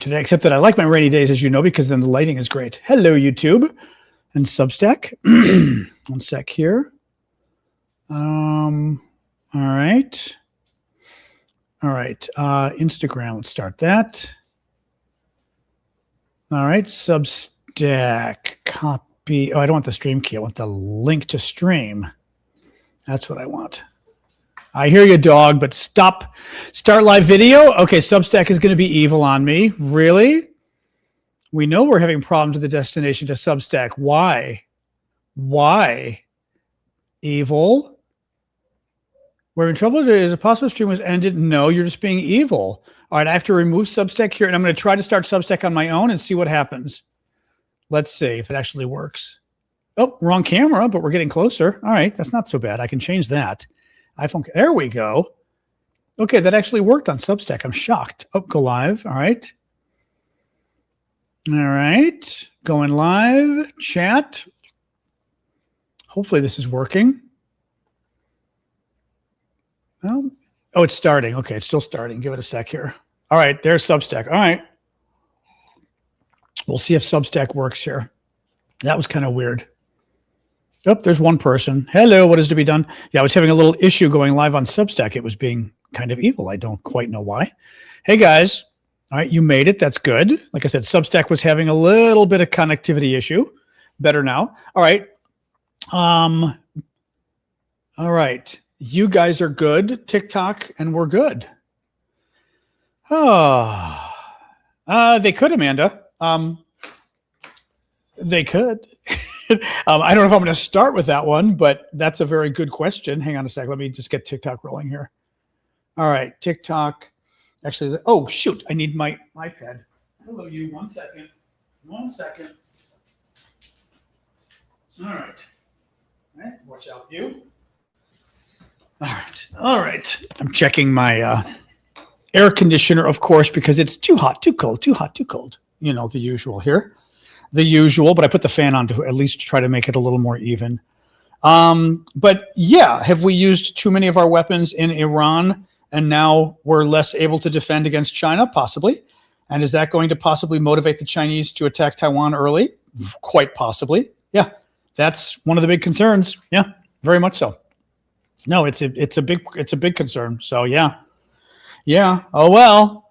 today, except that I like my rainy days, as you know, because then the lighting is great. Hello, YouTube and Substack. One sec here. All right. Instagram, let's start that. All right, Substack, copy. Oh, I don't want the stream key. I want the link to stream. That's what I want. I hear you, dog, but stop. Start live video. Okay, Substack is going to be evil on me. Really? We know we're having problems with the destination to Substack. Why? Why? Evil? We're in trouble. Is a possible stream was ended? No, you're just being evil. All right, I have to remove Substack here, and I'm going to try to start Substack on my own and see what happens. Let's see if it actually works. Oh, wrong camera, but we're getting closer. All right, that's not so bad. I can change that. iPhone. There we go. Okay, that actually worked on Substack. I'm shocked. Oh, go live. All right. All right. Going live. Chat. Hopefully this is working. Well, oh, it's starting. Okay, it's still starting. Give it a sec here. All right, there's Substack. All right. We'll see if Substack works here. That was kind of weird. Oh, there's one person. Hello, what is to be done? Yeah, I was having a little issue going live on Substack. It was being kind of evil. I don't quite know why. Hey, guys. All right, you made it. That's good. Like I said, Substack was having a little bit of connectivity issue. Better now. All right. All right. You guys are good. TikTok, and we're good. Oh, they could, Amanda. They could. I don't know if I'm going to start with that one, but that's a very good question. Hang on a sec. Let me just get TikTok rolling here. All right, TikTok. Actually, oh, shoot. I need my iPad. Hello, you. 1 second. 1 second. All right. All right. Watch out, you. All right. All right. I'm checking my air conditioner, of course, because it's too hot, too cold, too hot, too cold. You know, the usual here. The usual, but I put the fan on to at least try to make it a little more even. But yeah, have we used too many of our weapons in Iran and now we're less able to defend against China? Possibly. And is that going to possibly motivate the Chinese to attack Taiwan early? Quite possibly. Yeah, that's one of the big concerns. Yeah, very much so. No, it's a big concern. So yeah. Oh well.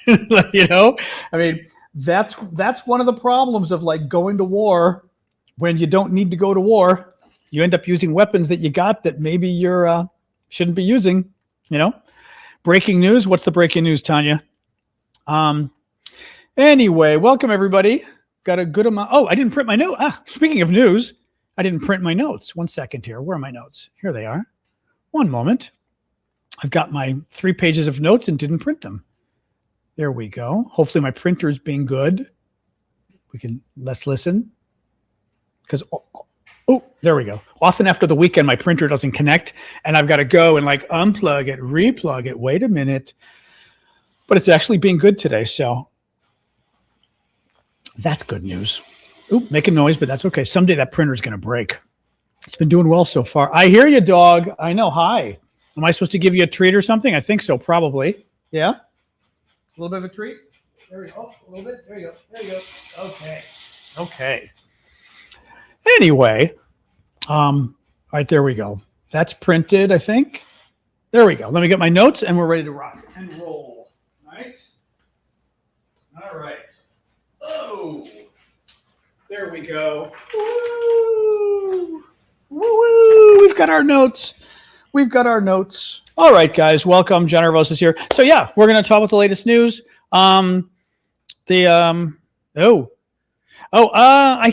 You know, I mean, that's one of the problems of like going to war when you don't need to go to war. You end up using weapons that you got that maybe you're shouldn't be using. You know, breaking news. What's the breaking news, Tanya? Anyway, welcome everybody. Got a good amount. Oh, I didn't print my note. Speaking of news, I didn't print my notes. 1 second here. Where are my notes? Here they are. One moment. I've got my 3 pages of notes and didn't print them. There we go. Hopefully my printer is being good. Let's listen. Because, oh, there we go. Often after the weekend, my printer doesn't connect and I've got to go and like unplug it, replug it. Wait a minute. But it's actually being good today. So that's good news. Oop, making noise, but that's okay. Someday that printer is going to break. It's been doing well so far. I hear you, dog. I know. Hi. Am I supposed to give you a treat or something? I think so, probably. Yeah? A little bit of a treat. There we go. A little bit. There you go. There you go. Okay. Anyway, all right, there we go. That's printed, I think. There we go. Let me get my notes, and we're ready to rock and roll. All right. Oh, there we go. Woo! Woo! We've got our notes. All right, guys, welcome. John Arvos is here. So yeah, we're going to talk about the latest news. I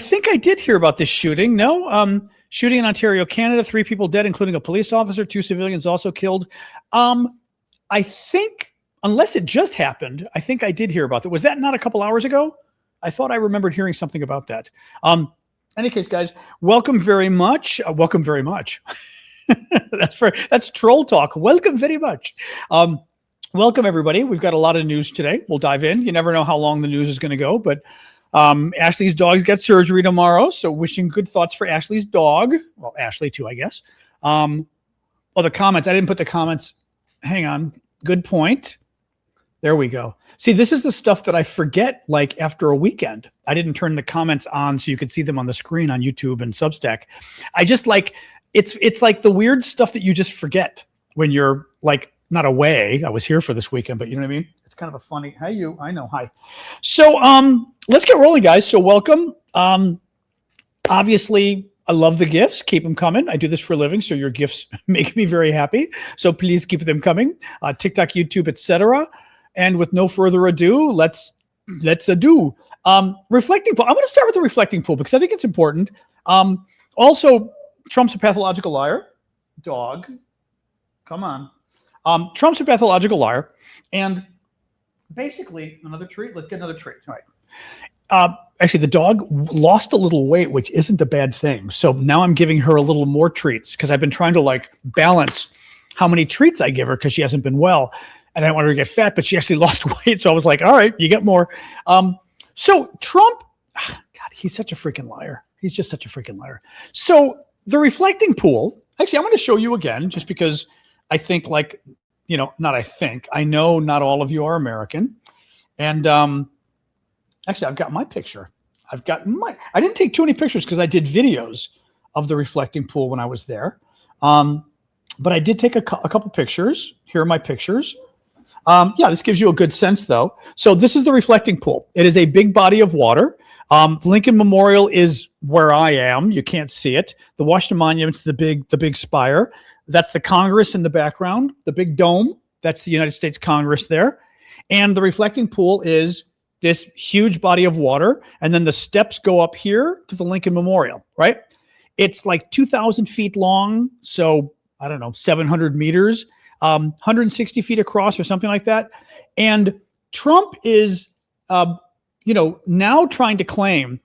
think I did hear about this shooting. No, shooting in Ontario, Canada, 3 people dead, including a police officer, 2 civilians also killed. I think, unless it just happened, I think I did hear about that. Was that not a couple hours ago? I thought I remembered hearing something about that. Any case, guys, welcome very much. Welcome very much. That's troll talk. Welcome very much. Welcome everybody. We've got a lot of news today. We'll dive in. You never know how long the news is going to go, but Ashley's dog's got surgery tomorrow. So wishing good thoughts for Ashley's dog. Well, Ashley too, I guess. The comments. I didn't put the comments. Hang on. Good point. There we go. See, this is the stuff that I forget, like after a weekend. I didn't turn the comments on so you could see them on the screen on YouTube and Substack. I just like, it's like the weird stuff that you just forget when you're like not away. I was here for this weekend, but you know what I mean? It's kind of a funny, hi you, I know, hi. So let's get rolling, guys. So welcome. Obviously, I love the gifts. Keep them coming. I do this for a living, so your gifts make me very happy. So please keep them coming. TikTok, YouTube, etc. And with no further ado, let's do. Reflecting pool. I'm going to start with the reflecting pool because I think it's important. Also, Trump's a pathological liar. Dog. Come on. Trump's a pathological liar. And basically, another treat. Let's get another treat. All right. Actually, the dog lost a little weight, which isn't a bad thing. So now I'm giving her a little more treats because I've been trying to like balance how many treats I give her because she hasn't been well. And I don't want her to get fat, but she actually lost weight. So I was like, all right, you get more. So Trump, God, he's such a freaking liar. He's just such a freaking liar. So the reflecting pool, actually, I'm going to show you again, just because I think like, you know, not I think, I know not all of you are American. And actually, I've got my picture. I didn't take too many pictures because I did videos of the reflecting pool when I was there. But I did take a couple pictures. Here are my pictures. Yeah, this gives you a good sense, though. So this is the reflecting pool. It is a big body of water. Lincoln Memorial is where I am. You can't see it. The Washington Monument's the big spire. That's the Congress in the background. The big dome. That's the United States Congress there. And the reflecting pool is this huge body of water. And then the steps go up here to the Lincoln Memorial, right? It's like 2,000 feet long. So I don't know, 700 meters. 160 feet across or something like that. And Trump is, now trying to claim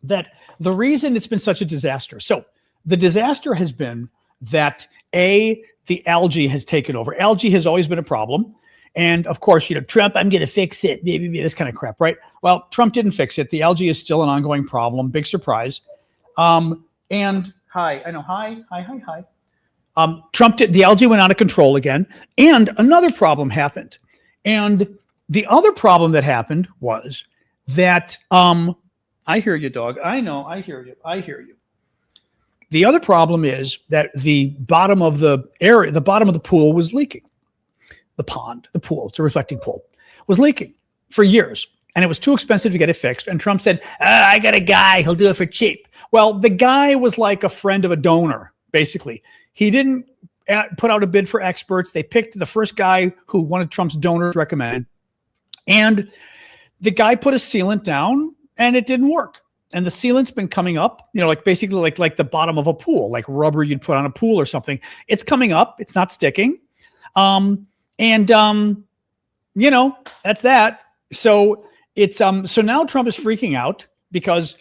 that the reason it's been such a disaster. So the disaster has been that the algae has taken over. Algae has always been a problem. And of course, Trump, I'm going to fix it. Maybe this kind of crap, right? Well, Trump didn't fix it. The algae is still an ongoing problem. Big surprise. And hi, I know, hi. Trump did, the algae went out of control again, and another problem happened. And the other problem that happened was that, I hear you, dog. I know, I hear you. The other problem is that the bottom of the area, the bottom of the pool was leaking. The pond, the pool, it's a reflecting pool, was leaking for years. And it was too expensive to get it fixed. And Trump said, I got a guy, he'll do it for cheap. Well, the guy was like a friend of a donor, basically. He didn't put out a bid for experts. They picked the first guy who one of Trump's donors recommended. And the guy put a sealant down and it didn't work. And the sealant's been coming up, like basically like the bottom of a pool, like rubber you'd put on a pool or something. It's coming up. It's not sticking. That's that. So it's so now Trump is freaking out because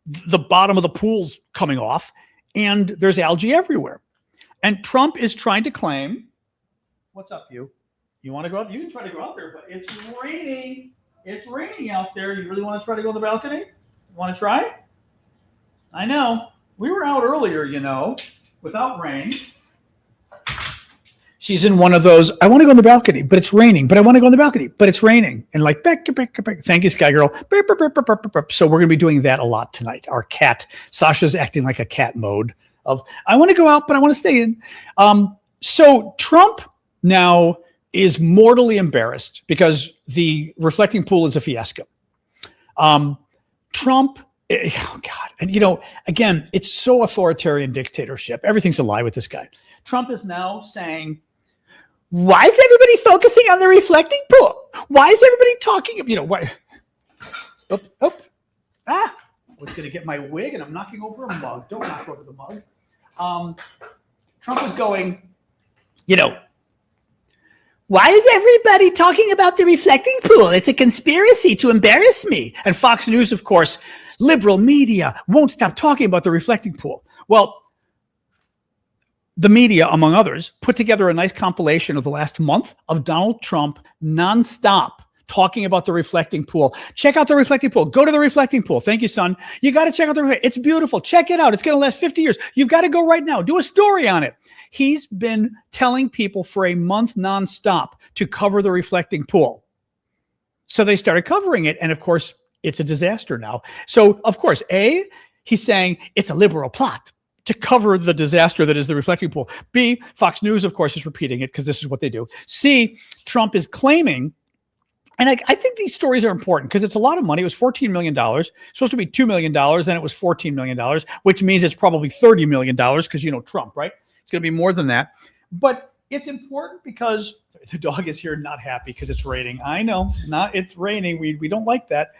the bottom of the pool's coming off and there's algae everywhere. And Trump is trying to claim, what's up, you? You want to go up? You can try to go up there, but it's raining. It's raining out there. You really want to try to go on the balcony? You want to try? I know. We were out earlier, without rain. She's in one of those, I want to go on the balcony, but it's raining. But I want to go on the balcony, but it's raining. And like, back. Thank you, Sky Girl. So we're going to be doing that a lot tonight. Our cat, Sasha's acting like a cat mode. Of I want to go out, but I want to stay in. So Trump now is mortally embarrassed because the reflecting pool is a fiasco. Trump, oh God, and again, it's so authoritarian dictatorship. Everything's a lie with this guy. Trump is now saying, why is everybody focusing on the reflecting pool? Why is everybody talking? Why? I was going to get my wig and I'm knocking over a mug. Don't knock over the mug. Trump is going, why is everybody talking about the reflecting pool? It's a conspiracy to embarrass me. And Fox News, of course, liberal media won't stop talking about the reflecting pool. Well, the media, among others, put together a nice compilation of the last month of Donald Trump nonstop talking about the reflecting pool. Check out the reflecting pool. Go to the reflecting pool. Thank you, son. You got to check out it's beautiful. Check it out. It's going to last 50 years. You've got to go right now. Do a story on it. He's been telling people for a month nonstop to cover the reflecting pool. So they started covering it. And of course, it's a disaster now. So of course, A, he's saying it's a liberal plot to cover the disaster that is the reflecting pool. B, Fox News, of course, is repeating it because this is what they do. C, Trump is claiming, and I think these stories are important because it's a lot of money. It was $14 million. It's supposed to be $2 million. Then it was $14 million, which means it's probably $30 million because, you know, Trump, right? It's going to be more than that. But it's important because the dog is here not happy because it's raining. I know, it's raining. We don't like that.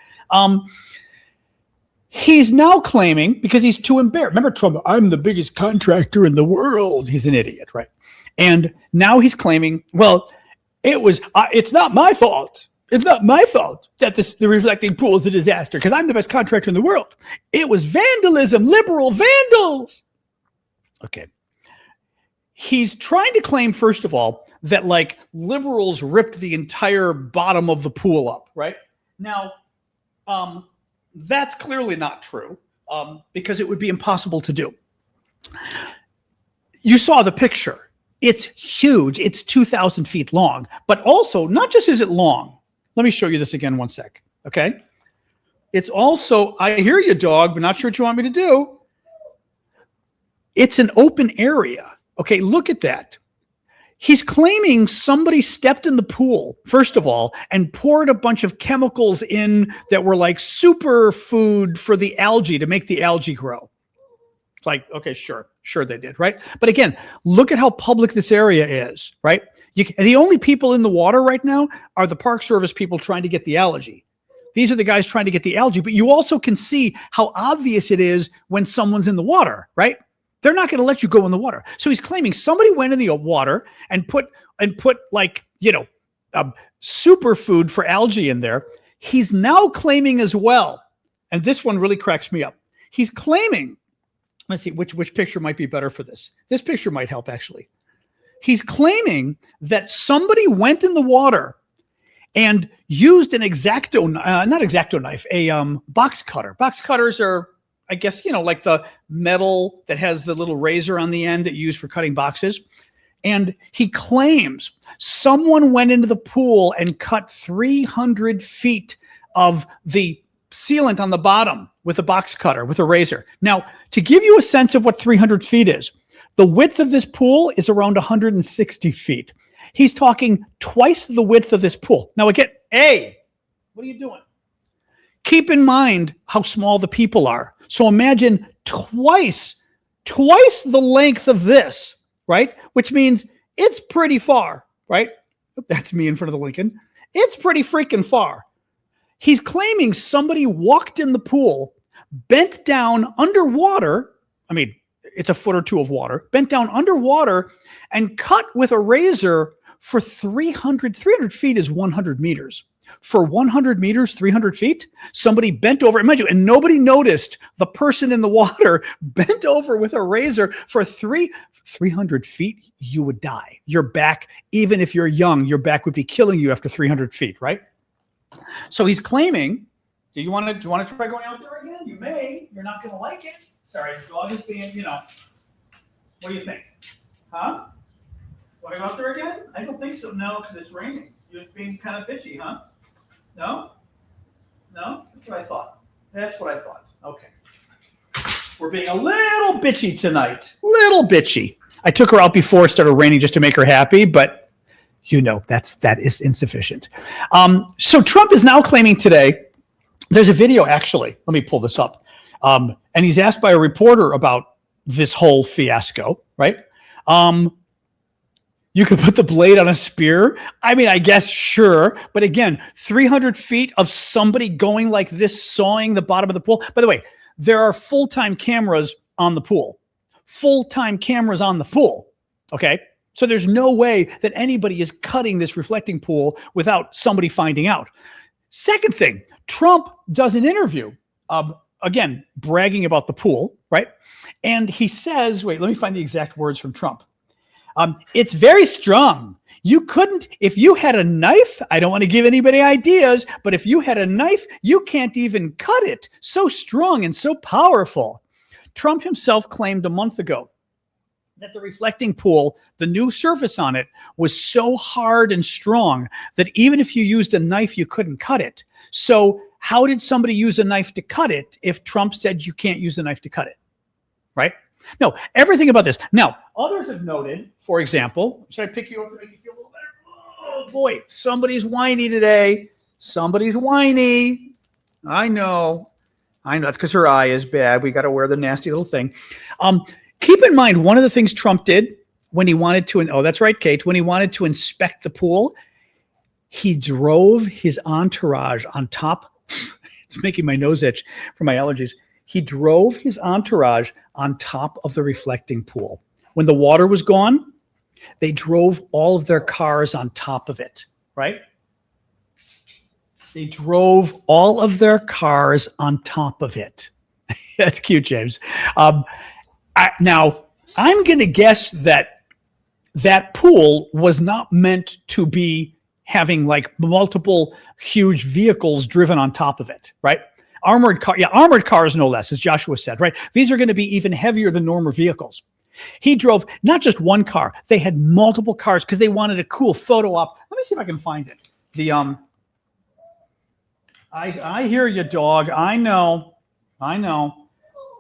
He's now claiming, because he's too embarrassed. Remember Trump, I'm the biggest contractor in the world. He's an idiot, right? And now he's claiming, well, it's not my fault. It's not my fault that the reflecting pool is a disaster because I'm the best contractor in the world. It was vandalism, liberal vandals. Okay. He's trying to claim, first of all, that like liberals ripped the entire bottom of the pool up, right? Now, that's clearly not true because it would be impossible to do. You saw the picture. It's huge. It's 2,000 feet long, but also not just is it long. Let me show you this again one sec, okay? It's also, I hear you, dog, but not sure what you want me to do. It's an open area. Okay, look at that. He's claiming somebody stepped in the pool, first of all, and poured a bunch of chemicals in that were like super food for the algae to make the algae grow. It's like, okay, sure they did, right? But again, look at how public this area is, right? The only people in the water right now are the Park Service people trying to get the algae. These are the guys trying to get the algae, but you also can see how obvious it is when someone's in the water, right? They're not going to let you go in the water. So he's claiming somebody went in the water and put like, you know, superfood for algae in there. He's now claiming as well, and this one really cracks me up. He's claiming, let's see, which picture might be better for this. This picture might help, actually. He's claiming that somebody went in the water and used an not X-Acto knife, a box cutter. Box cutters are, I guess, you know, like the metal that has the little razor on the end that you use for cutting boxes. And he claims someone went into the pool and cut 300 feet of the sealant on the bottom with a box cutter, with a razor. Now, to give you a sense of what 300 feet is, the width of this pool is around 160 feet. He's talking twice the width of this pool. Now, again, what are you doing? Keep in mind how small the people are. So imagine twice the length of this, right? Which means it's pretty far, right? That's me in front of the Lincoln. It's pretty freaking far. He's claiming somebody walked in the pool, bent down underwater. I mean, it's a foot or two of water, bent down underwater and cut with a razor for 300 feet is 100 meters. For 100 meters, 300 feet, somebody bent over, imagine, and nobody noticed the person in the water bent over with a razor for 300 feet, you would die. Your back, even if you're young, your back would be killing you after 300 feet, right? So he's claiming, do you want to try going out there again? You may. You're not going to like it. Sorry, the dog is being, you know. What do you think? Huh? Want to go out there again? I don't think so. No, because it's raining. You're just being kind of bitchy, huh? No? That's what I thought. Okay. We're being a little bitchy tonight. Little bitchy. I took her out before it started raining just to make her happy, but you know, that is insufficient. So Trump is now claiming today, there's a video actually, let me pull this up. And he's asked by a reporter about this whole fiasco, right? You could put the blade on a spear. I mean, I guess, sure. But again, 300 feet of somebody going like this, sawing the bottom of the pool. By the way, there are full-time cameras on the pool. Full-time cameras on the pool. Okay? So there's no way that anybody is cutting this reflecting pool without somebody finding out. Second thing, Trump does an interview, again, bragging about the pool, right? And he says, wait, let me find the exact words from Trump. It's very strong. You couldn't, if you had a knife, I don't want to give anybody ideas, but if you had a knife, you can't even cut it. So strong and so powerful. Trump himself claimed a month ago that the reflecting pool, the new surface on it, was so hard and strong that even if you used a knife, you couldn't cut it. So how did somebody use a knife to cut it if Trump said you can't use a knife to cut it? Right? No, everything about this. Now, others have noted, for example, should I pick you up to make you feel a little better? Oh boy, somebody's whiny today. Somebody's whiny. I know. That's because her eye is bad. We got to wear the nasty little thing. Keep in mind, one of the things Trump did when he wanted to, oh, that's right, Kate, when he wanted to inspect the pool, he drove his entourage on top. It's making my nose itch from my allergies. He drove his entourage on top of the reflecting pool. When the water was gone, they drove all of their cars on top of it, right? They drove all of their cars on top of it. That's cute, James. Now, I'm going to guess that that pool was not meant to be having like multiple huge vehicles driven on top of it, right? Armored cars, no less, as Joshua said, right? These are going to be even heavier than normal vehicles. He drove not just one car; they had multiple cars because they wanted a cool photo op. Let me see if I can find it. I hear you, dog. I know.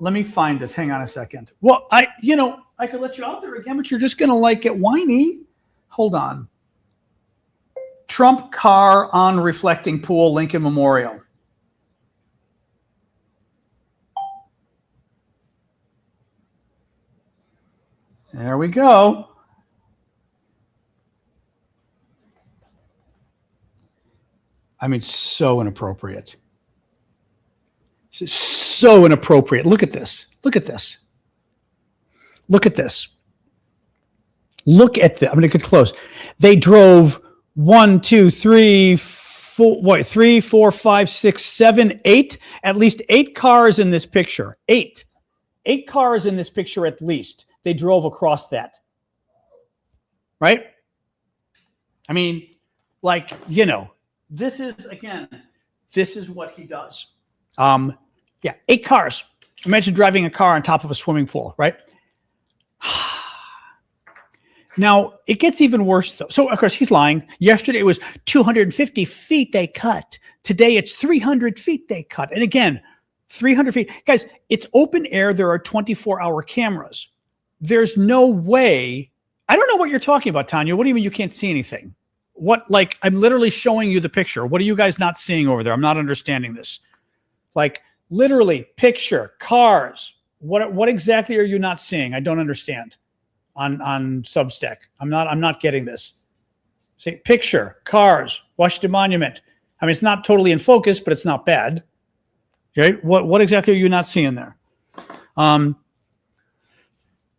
Let me find this. Hang on a second. Well, I could let you out there again, but you're just going to like get whiny. Hold on. Trump car on reflecting pool, Lincoln Memorial. There we go. I mean, so inappropriate. So inappropriate. Look at this. Look at this. Look at this. Look at this. I'm going to get close. They drove 1, 2, 3, 4, 3, 4, 5, 6, 7, 8. At least 8 cars in this picture. 8 cars in this picture at least. They drove across that. Right? I mean, like, this is what he does. 8 cars. Imagine driving a car on top of a swimming pool, right? Now, it gets even worse, though. So, of course, he's lying. Yesterday, it was 250 feet they cut. Today, it's 300 feet they cut. And again, 300 feet. Guys, it's open air. There are 24-hour cameras. There's no way. I don't know what you're talking about, Tanya. What do you mean you can't see anything? What, like, I'm literally showing you the picture. What are you guys not seeing over there? I'm not understanding this. Like, literally, picture, cars. What exactly are you not seeing? I don't understand on Substack. I'm not getting this. Say, picture, cars, Washington Monument. I mean, it's not totally in focus, but it's not bad. Okay? What exactly are you not seeing there?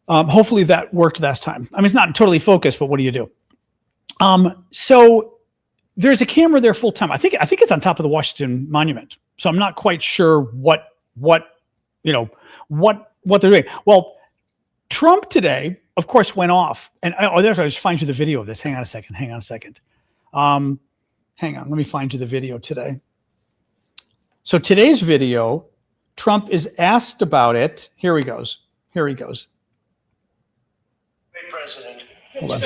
Hopefully that worked last time. I mean, it's not totally focused, but what do you do? So there's a camera there full time. I think it's on top of the Washington Monument. So I'm not quite sure what they're doing. Well, Trump today, of course, went off and I'll just find you the video of this. Hang on a second. Hang on. Let me find you the video today. So today's video, Trump is asked about it. Here he goes. Hey, President. Hold on.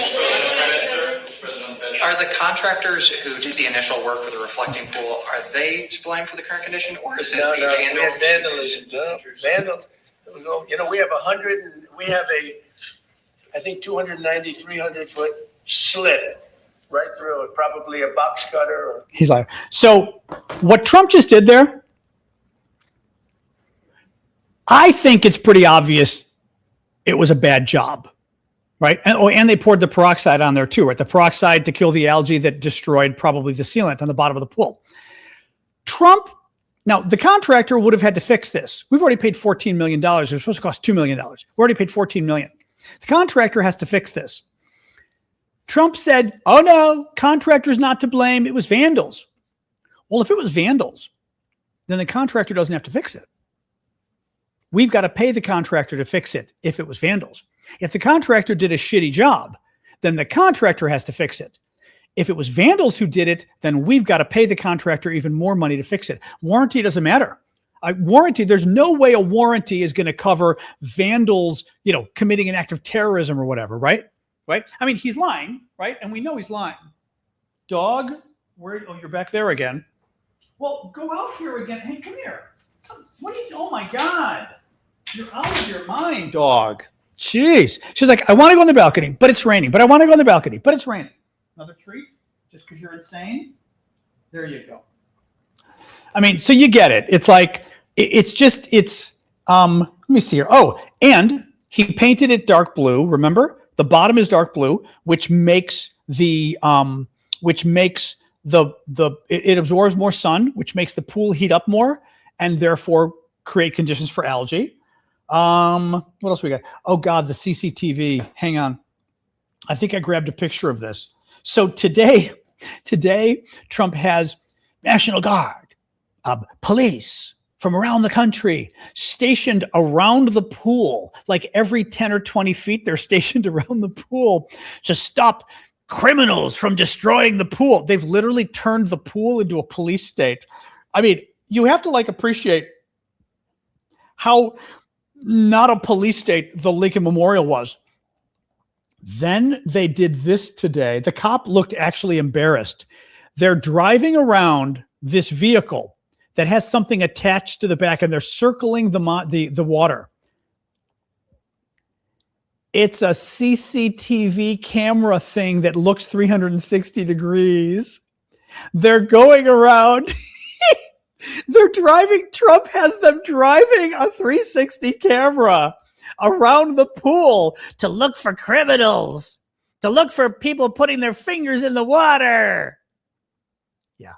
Are the contractors who did the initial work for the reflecting pool, are they to blame for the current condition, or is it No, the we had vandalism? vandals. We have I think 290, 300 foot slit right through it, probably a box cutter. Or He's like, so what Trump just did there, I think it's pretty obvious it was a bad job. Right. And they poured the peroxide on there too, right? The peroxide to kill the algae that destroyed probably the sealant on the bottom of the pool. Trump, now the contractor would have had to fix this. We've already paid $14 million. It was supposed to cost $2 million. We already paid $14 million. The contractor has to fix this. Trump said, oh no, contractor's not to blame. It was vandals. Well, if it was vandals, then the contractor doesn't have to fix it. We've got to pay the contractor to fix it if it was vandals. If the contractor did a shitty job, then the contractor has to fix it. If it was vandals who did it, then we've got to pay the contractor even more money to fix it. Warranty doesn't matter. warranty. There's no way a warranty is going to cover vandals, committing an act of terrorism or whatever, right? Right? I mean, he's lying, right? And we know he's lying. Dog, you're back there again. Well, go out here again. Hey, come here. Oh my God. You're out of your mind, dog. Jeez. She's like, I want to go on the balcony, but it's raining. But I want to go on the balcony, but it's raining. Another treat? Just because you're insane? There you go. I mean, so you get it. It's like, let me see here. Oh, and he painted it dark blue. Remember? The bottom is dark blue, which makes it absorbs more sun, which makes the pool heat up more and therefore create conditions for algae. What else we got? Oh God, the CCTV. Hang on. I think I grabbed a picture of this. So today Trump has National Guard, police from around the country stationed around the pool. Like every 10 or 20 feet, they're stationed around the pool to stop criminals from destroying the pool. They've literally turned the pool into a police state. I mean, you have to appreciate how not a police state the Lincoln Memorial was. Then they did this today. The cop looked actually embarrassed. They're driving around this vehicle that has something attached to the back, and they're circling the water. It's a CCTV camera thing that looks 360 degrees. They're going around. Trump has them driving a 360 camera around the pool to look for criminals, to look for people putting their fingers in the water. Yeah.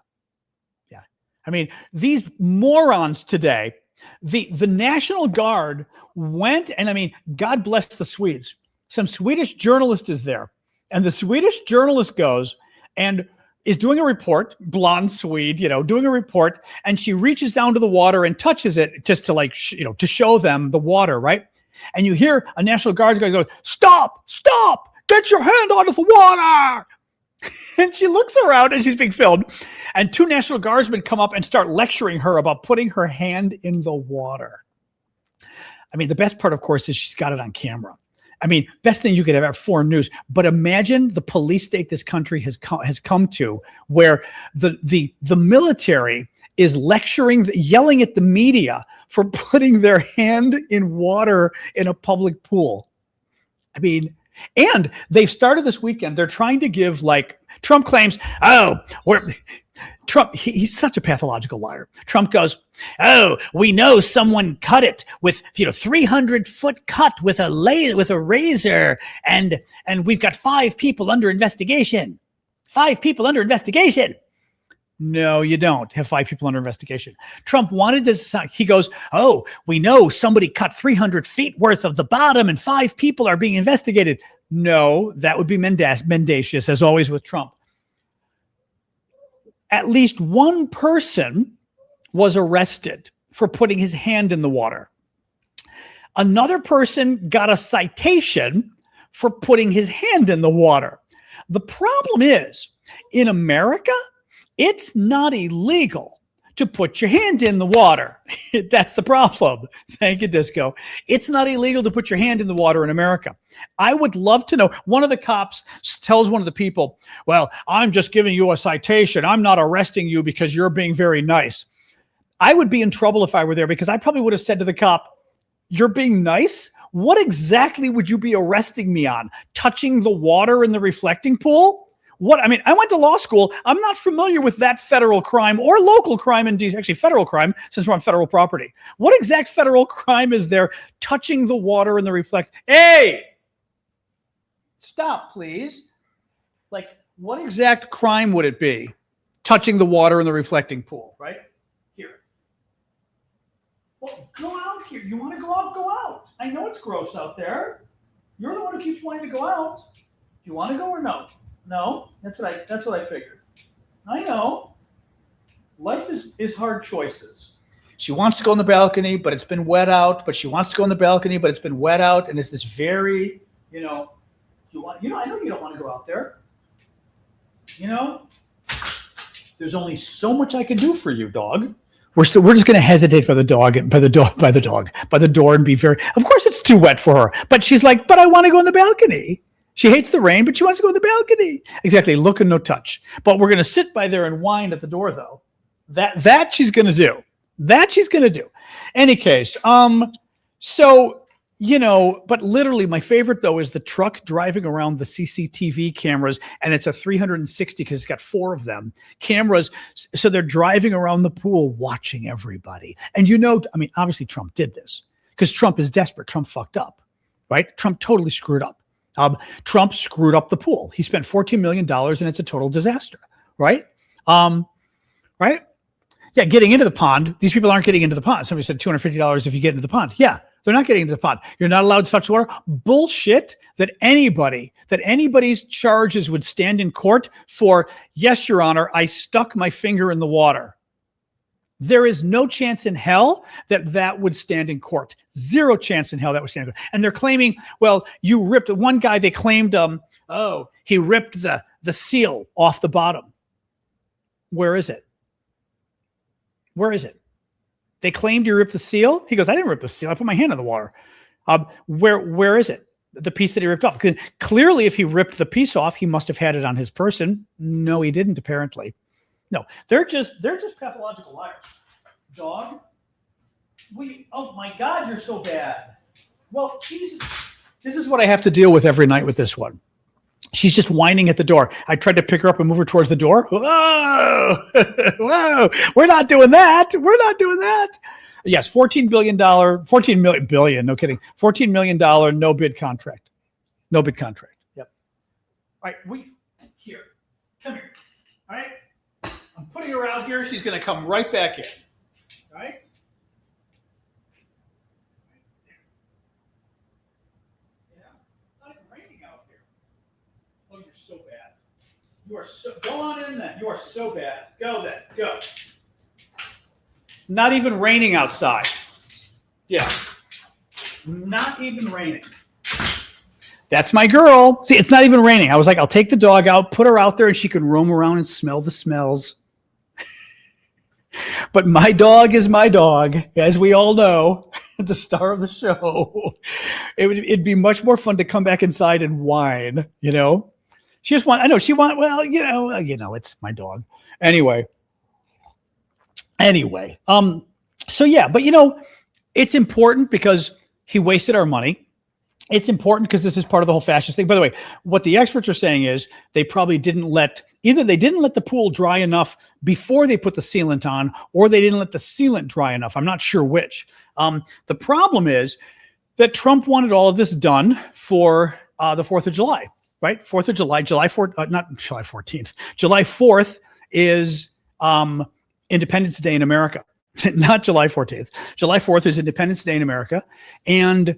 I mean, these morons today, the National Guard went, and I mean, God bless the Swedes. Some Swedish journalist is there, and the Swedish journalist goes and is doing a report, blonde Swede, doing a report, and she reaches down to the water and touches it just to to show them the water, right? And you hear a National Guard guy go, stop, get your hand out of the water. And she looks around and she's being filmed. And two National Guardsmen come up and start lecturing her about putting her hand in the water. I mean, the best part, of course, is she's got it on camera. I mean, best thing you could have at foreign news. But imagine the police state this country has come to, where the military is lecturing, yelling at the media for putting their hand in water in a public pool. I mean, and they've started this weekend. They're trying to give, Trump claims, Trump, he's such a pathological liar. Trump goes, we know someone cut it with 300-foot cut with a razor, and we've got 5 people under investigation. 5 people under investigation. No, you don't have 5 people under investigation. Trump wanted this. He goes, we know somebody cut 300 feet worth of the bottom and 5 people are being investigated. No, that would be mendacious, as always with Trump. At least one person was arrested for putting his hand in the water. Another person got a citation for putting his hand in the water. The problem is, in America, it's not illegal to put your hand in the water. That's the problem. Thank you, Disco. It's not illegal to put your hand in the water in America. I would love to know. One of the cops tells one of the people, well, I'm just giving you a citation. I'm not arresting you because you're being very nice. I would be in trouble if I were there, because I probably would have said to the cop, you're being nice? What exactly would you be arresting me on? Touching the water in the reflecting pool? I went to law school. I'm not familiar with that federal crime or local crime in DC, actually federal crime, since we're on federal property. What exact federal crime is there touching the water in the reflect? Hey, stop, please. What exact crime would it be? Touching the water in the reflecting pool, right? Here. Well, go out here. You want to go out? Go out. I know it's gross out there. You're the one who keeps wanting to go out. Do you want to go or no? No, that's what I figured. I know. Life is hard choices. She wants to go on the balcony, but it's been wet out. But she wants to go on the balcony, but it's been wet out, and it's this very, I know you don't want to go out there. There's only so much I can do for you, dog. we're just going to hesitate by the door and be very, of course it's too wet for her, but she's like, but I want to go on the balcony. She hates the rain, but she wants to go on the balcony. Exactly. Look and no touch. But we're going to sit by there and whine at the door though. That she's going to do. Any case. So, but literally my favorite though is the truck driving around the CCTV cameras, and it's a 360 because it's got 4 of them cameras. So they're driving around the pool watching everybody. And obviously Trump did this because Trump is desperate. Trump fucked up, right? Trump totally screwed up. Trump screwed up the pool. He spent $14 million and it's a total disaster, right? Right? Yeah, getting into the pond. These people aren't getting into the pond. Somebody said $250 if you get into the pond. Yeah, they're not getting into the pond. You're not allowed to touch the water. Bullshit that anybody's charges would stand in court for, yes, Your Honor, I stuck my finger in the water. There is no chance in hell that would stand in court. Zero chance in hell that would stand in court. And they're claiming, well, you ripped one guy, they claimed, he ripped the seal off the bottom. Where is it? Where is it? They claimed you ripped the seal. He goes, I didn't rip the seal. I put my hand in the water. Where is it? The piece that he ripped off. Clearly, if he ripped the piece off, he must have had it on his person. No, he didn't, apparently. No, they're just pathological liars. Dog. Oh my God, you're so bad. Well, Jesus, this is what I have to deal with every night with this one. She's just whining at the door. I tried to pick her up and move her towards the door. Whoa, whoa, we're not doing that. Yes, $14 billion, $14 billion, no kidding. $14 million no bid contract. Yep. All right, here, come here. All right, I'm putting her out here. She's going to come right back in. All right. So bad. Go on in then. You are so bad. Go then. Go. Not even raining outside. Yeah. Not even raining. That's my girl. See, it's not even raining. I was like, I'll take the dog out, put her out there, and she can roam around and smell the smells. But my dog is my dog, as we all know, the star of the show. It'd be much more fun to come back inside and whine, She just it's my dog. Anyway. So yeah, but it's important because he wasted our money. It's important because this is part of the whole fascist thing. By the way, what the experts are saying is they probably didn't let the pool dry enough before they put the sealant on, or they didn't let the sealant dry enough. I'm not sure which. The problem is that Trump wanted all of this done for the 4th of July. Right? 4th of July, July 14th. July 4th is Independence Day in America, not July 14th. July 4th is Independence Day in America. And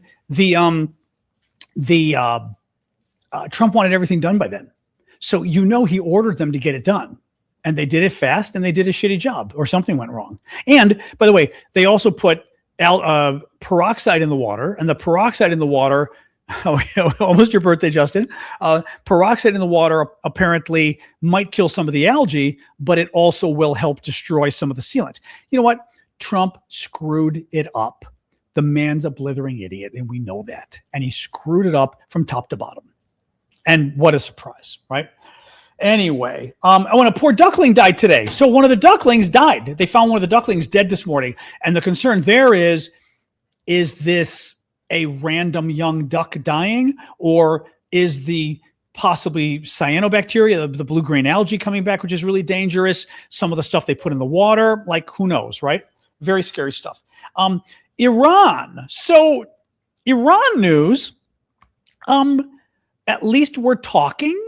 Trump wanted everything done by then. So, he ordered them to get it done. And they did it fast and they did a shitty job, or something went wrong. And by the way, they also put peroxide in the water, and the peroxide in the water, almost your birthday, Justin. Peroxide in the water apparently might kill some of the algae, but it also will help destroy some of the sealant. You know what? Trump screwed it up. The man's a blithering idiot, and we know that. And he screwed it up from top to bottom. And what a surprise, right? Anyway, a poor duckling died today. So one of the ducklings died. They found one of the ducklings dead this morning. And the concern there is this a random young duck dying, or is the possibly cyanobacteria, the blue-green algae coming back, which is really dangerous? Some of the stuff they put in the water, like who knows, right? Very scary stuff. Iran. So Iran news, at least we're talking.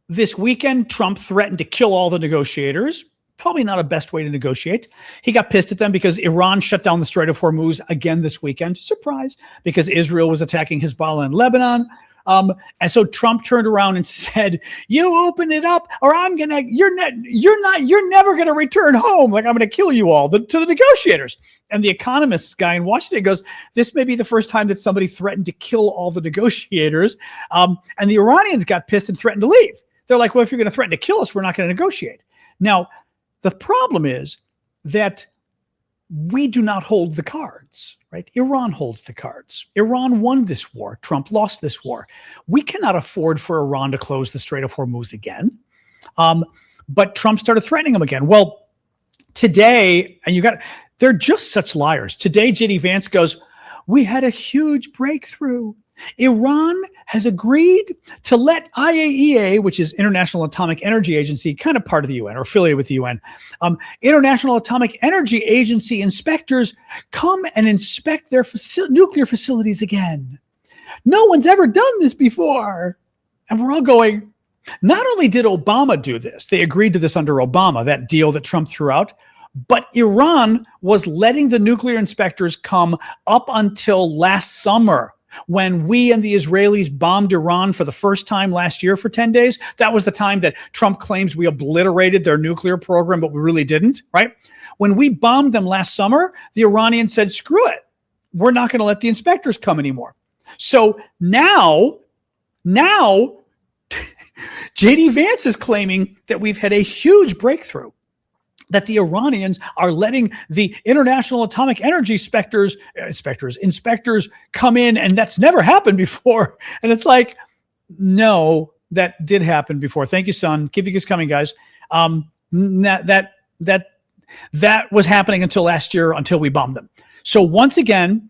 This weekend, Trump threatened to kill all the negotiators. Probably not a best way to negotiate. He got pissed at them because Iran shut down the Strait of Hormuz again this weekend. Surprise, because Israel was attacking Hezbollah in Lebanon. And so Trump turned around and said, "You open it up, or you're never gonna return home. Like, I'm gonna kill you all," to the negotiators. And the Economist guy in Washington goes, "This may be the first time that somebody threatened to kill all the negotiators." And the Iranians got pissed and threatened to leave. They're like, "Well, if you're going to threaten to kill us, we're not going to negotiate." Now, the problem is that we do not hold the cards, right? Iran holds the cards. Iran won this war. Trump lost this war. We cannot afford for Iran to close the Strait of Hormuz again. But Trump started threatening them again. Well, today, and they're just such liars. Today, JD Vance goes, we had a huge breakthrough. Iran has agreed to let IAEA, which is International Atomic Energy Agency, kind of part of the UN or affiliated with the UN, International Atomic Energy Agency inspectors come and inspect their nuclear facilities again. No one's ever done this before. And we're all going, not only did Obama do this, they agreed to this under Obama, that deal that Trump threw out, but Iran was letting the nuclear inspectors come up until last summer. When we and the Israelis bombed Iran for the first time last year for 10 days, that was the time that Trump claims we obliterated their nuclear program, but we really didn't, right? When we bombed them last summer, the Iranians said, screw it. We're not going to let the inspectors come anymore. So now JD Vance is claiming that we've had a huge breakthrough, that the Iranians are letting the International Atomic Energy inspectors come in, and that's never happened before. And it's like, no, that did happen before. Thank you, son. Keep you coming, guys. That was happening until last year, until we bombed them. So once again,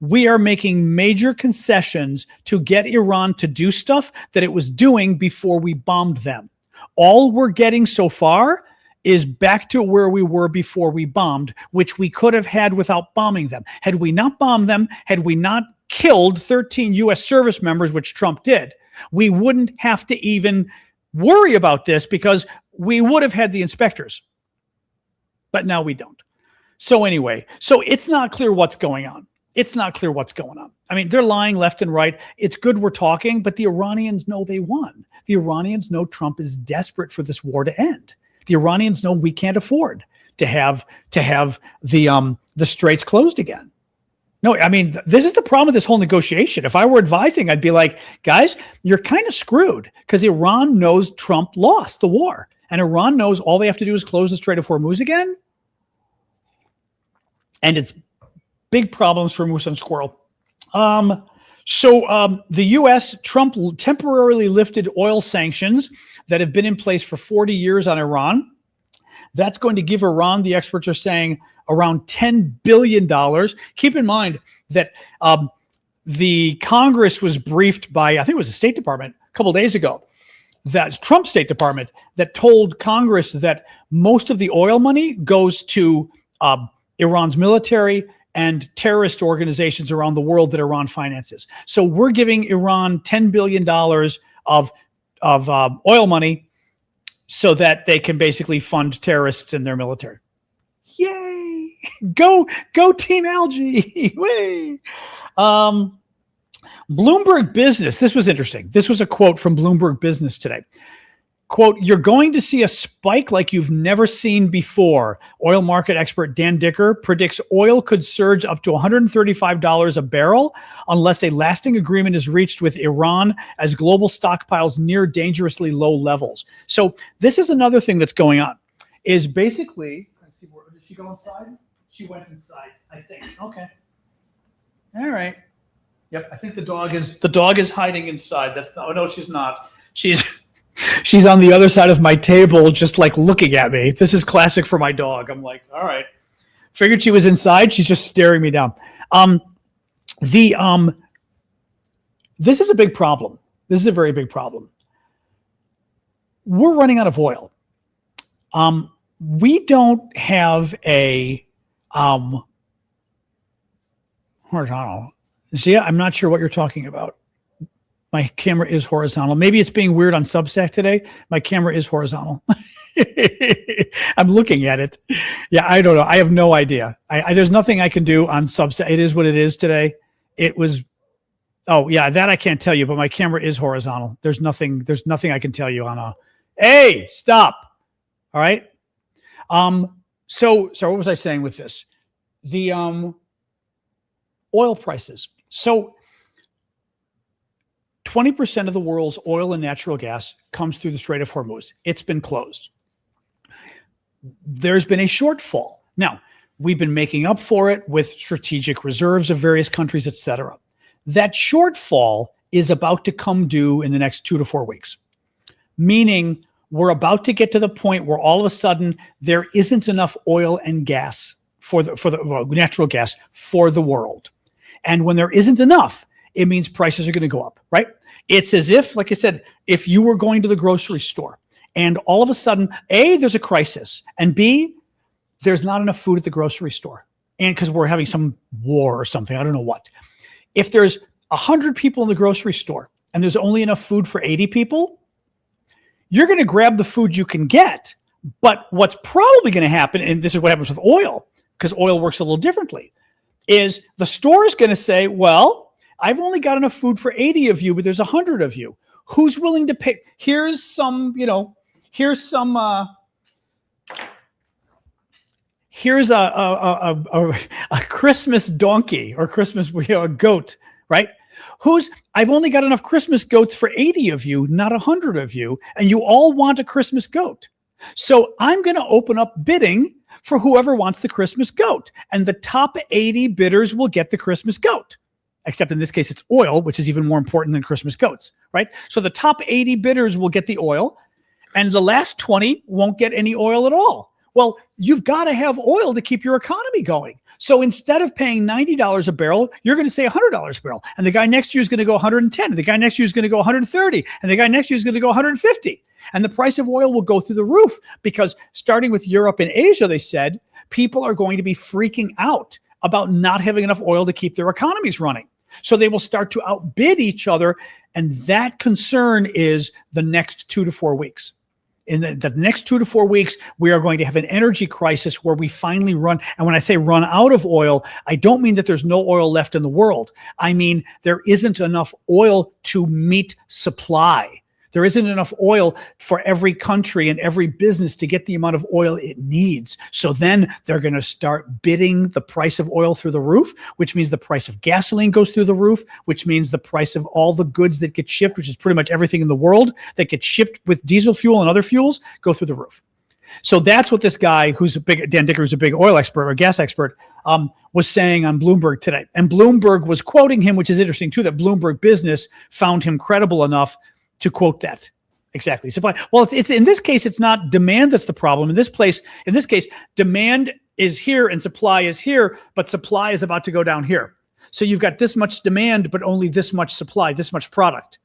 we are making major concessions to get Iran to do stuff that it was doing before we bombed them. All we're getting so far is back to where we were before we bombed, which we could have had without bombing them. Had we not bombed them, had we not killed 13 U.S. service members, which Trump did, we wouldn't have to even worry about this because we would have had the inspectors. But now we don't. So anyway, so it's not clear what's going on. It's not clear what's going on. I mean, they're lying left and right. It's good we're talking, but the Iranians know they won. The Iranians know Trump is desperate for this war to end. The Iranians know we can't afford to have the straits closed again. No, I mean, this is the problem with this whole negotiation. If I were advising, I'd be like, guys, you're kind of screwed because Iran knows Trump lost the war. And Iran knows all they have to do is close the Strait of Hormuz again. And it's big problems for moose and squirrel. So the U.S., Trump temporarily lifted oil sanctions that have been in place for 40 years on Iran. That's going to give Iran, the experts are saying, around $10 billion. Keep in mind that the Congress was briefed by, I think it was the State Department a couple of days ago, that Trump's State Department that told Congress that most of the oil money goes to Iran's military and terrorist organizations around the world that Iran finances. So we're giving Iran $10 billion of oil money so that they can basically fund terrorists in their military. Yay! Go Team Algae! Way! Bloomberg Business. This was interesting. This was a quote from Bloomberg Business today. Quote, you're going to see a spike like you've never seen before. Oil market expert Dan Dicker predicts oil could surge up to $135 a barrel unless a lasting agreement is reached with Iran as global stockpiles near dangerously low levels. So this is another thing that's going on, is basically, let's see, did she go inside? She went inside, I think. Okay. All right. Yep, I think the dog is hiding inside. Oh no, she's not. She's on the other side of my table, just like looking at me. This is classic for my dog. I'm like, all right. Figured she was inside. She's just staring me down. This is a big problem. This is a very big problem. We're running out of oil. We don't have a horizontal. See, I'm not sure what you're talking about. My camera is horizontal. Maybe it's being weird on Substack today. My camera is horizontal. I'm looking at it. Yeah, I don't know. I have no idea. There's nothing I can do on Substack. It is what it is today. It was, oh yeah, that I can't tell you, but my camera is horizontal. There's nothing I can tell you on hey, stop. All right. So what was I saying with this? The oil prices. So 20% of the world's oil and natural gas comes through the Strait of Hormuz. It's been closed. There's been a shortfall. Now, We've been making up for it with strategic reserves of various countries, etc. That shortfall is about to come due in the next 2 to 4 weeks, meaning we're about to get to the point where all of a sudden there isn't enough oil and gas for the natural gas for the world. And when there isn't enough, it means prices are going to go up, right? It's as if, like I said, if you were going to the grocery store and all of a sudden, A, there's a crisis, and B, there's not enough food at the grocery store. And because we're having some war or something, I don't know what. If there's 100 people in the grocery store and there's only enough food for 80 people, you're going to grab the food you can get. But what's probably going to happen, and this is what happens with oil, because oil works a little differently, is the store is going to say, well, I've only got enough food for 80 of you, but there's 100 of you. Who's willing to pay? Here's a Christmas donkey or Christmas, a goat, right? I've only got enough Christmas goats for 80 of you, not 100 of you, and you all want a Christmas goat. So I'm going to open up bidding for whoever wants the Christmas goat, and the top 80 bidders will get the Christmas goat. Except in this case, it's oil, which is even more important than Christmas goats, right? So the top 80 bidders will get the oil, and the last 20 won't get any oil at all. Well, you've got to have oil to keep your economy going. So instead of paying $90 a barrel, you're going to say $100 a barrel. And the guy next to you is going to go 110. And the guy next to you is going to go 130. And the guy next to you is going to go 150. And the price of oil will go through the roof because starting with Europe and Asia, they said, people are going to be freaking out about not having enough oil to keep their economies running. So they will start to outbid each other. And that concern is the next 2 to 4 weeks. In the next 2 to 4 weeks, we are going to have an energy crisis where we finally run. And when I say run out of oil, I don't mean that there's no oil left in the world. I mean, there isn't enough oil to meet supply. There isn't enough oil for every country and every business to get the amount of oil it needs. So then they're going to start bidding the price of oil through the roof, which means the price of gasoline goes through the roof, which means the price of all the goods that get shipped, which is pretty much everything in the world that gets shipped with diesel fuel and other fuels, go through the roof. So that's what this guy, Dan Dicker, who's a big oil expert or gas expert, was saying on Bloomberg today. And Bloomberg was quoting him, which is interesting too, that Bloomberg Business found him credible enough to quote that. Exactly. Supply. Well, it's in this case, it's not demand that's the problem. In this case, demand is here and supply is here, but supply is about to go down here. So you've got this much demand, but only this much supply, this much product,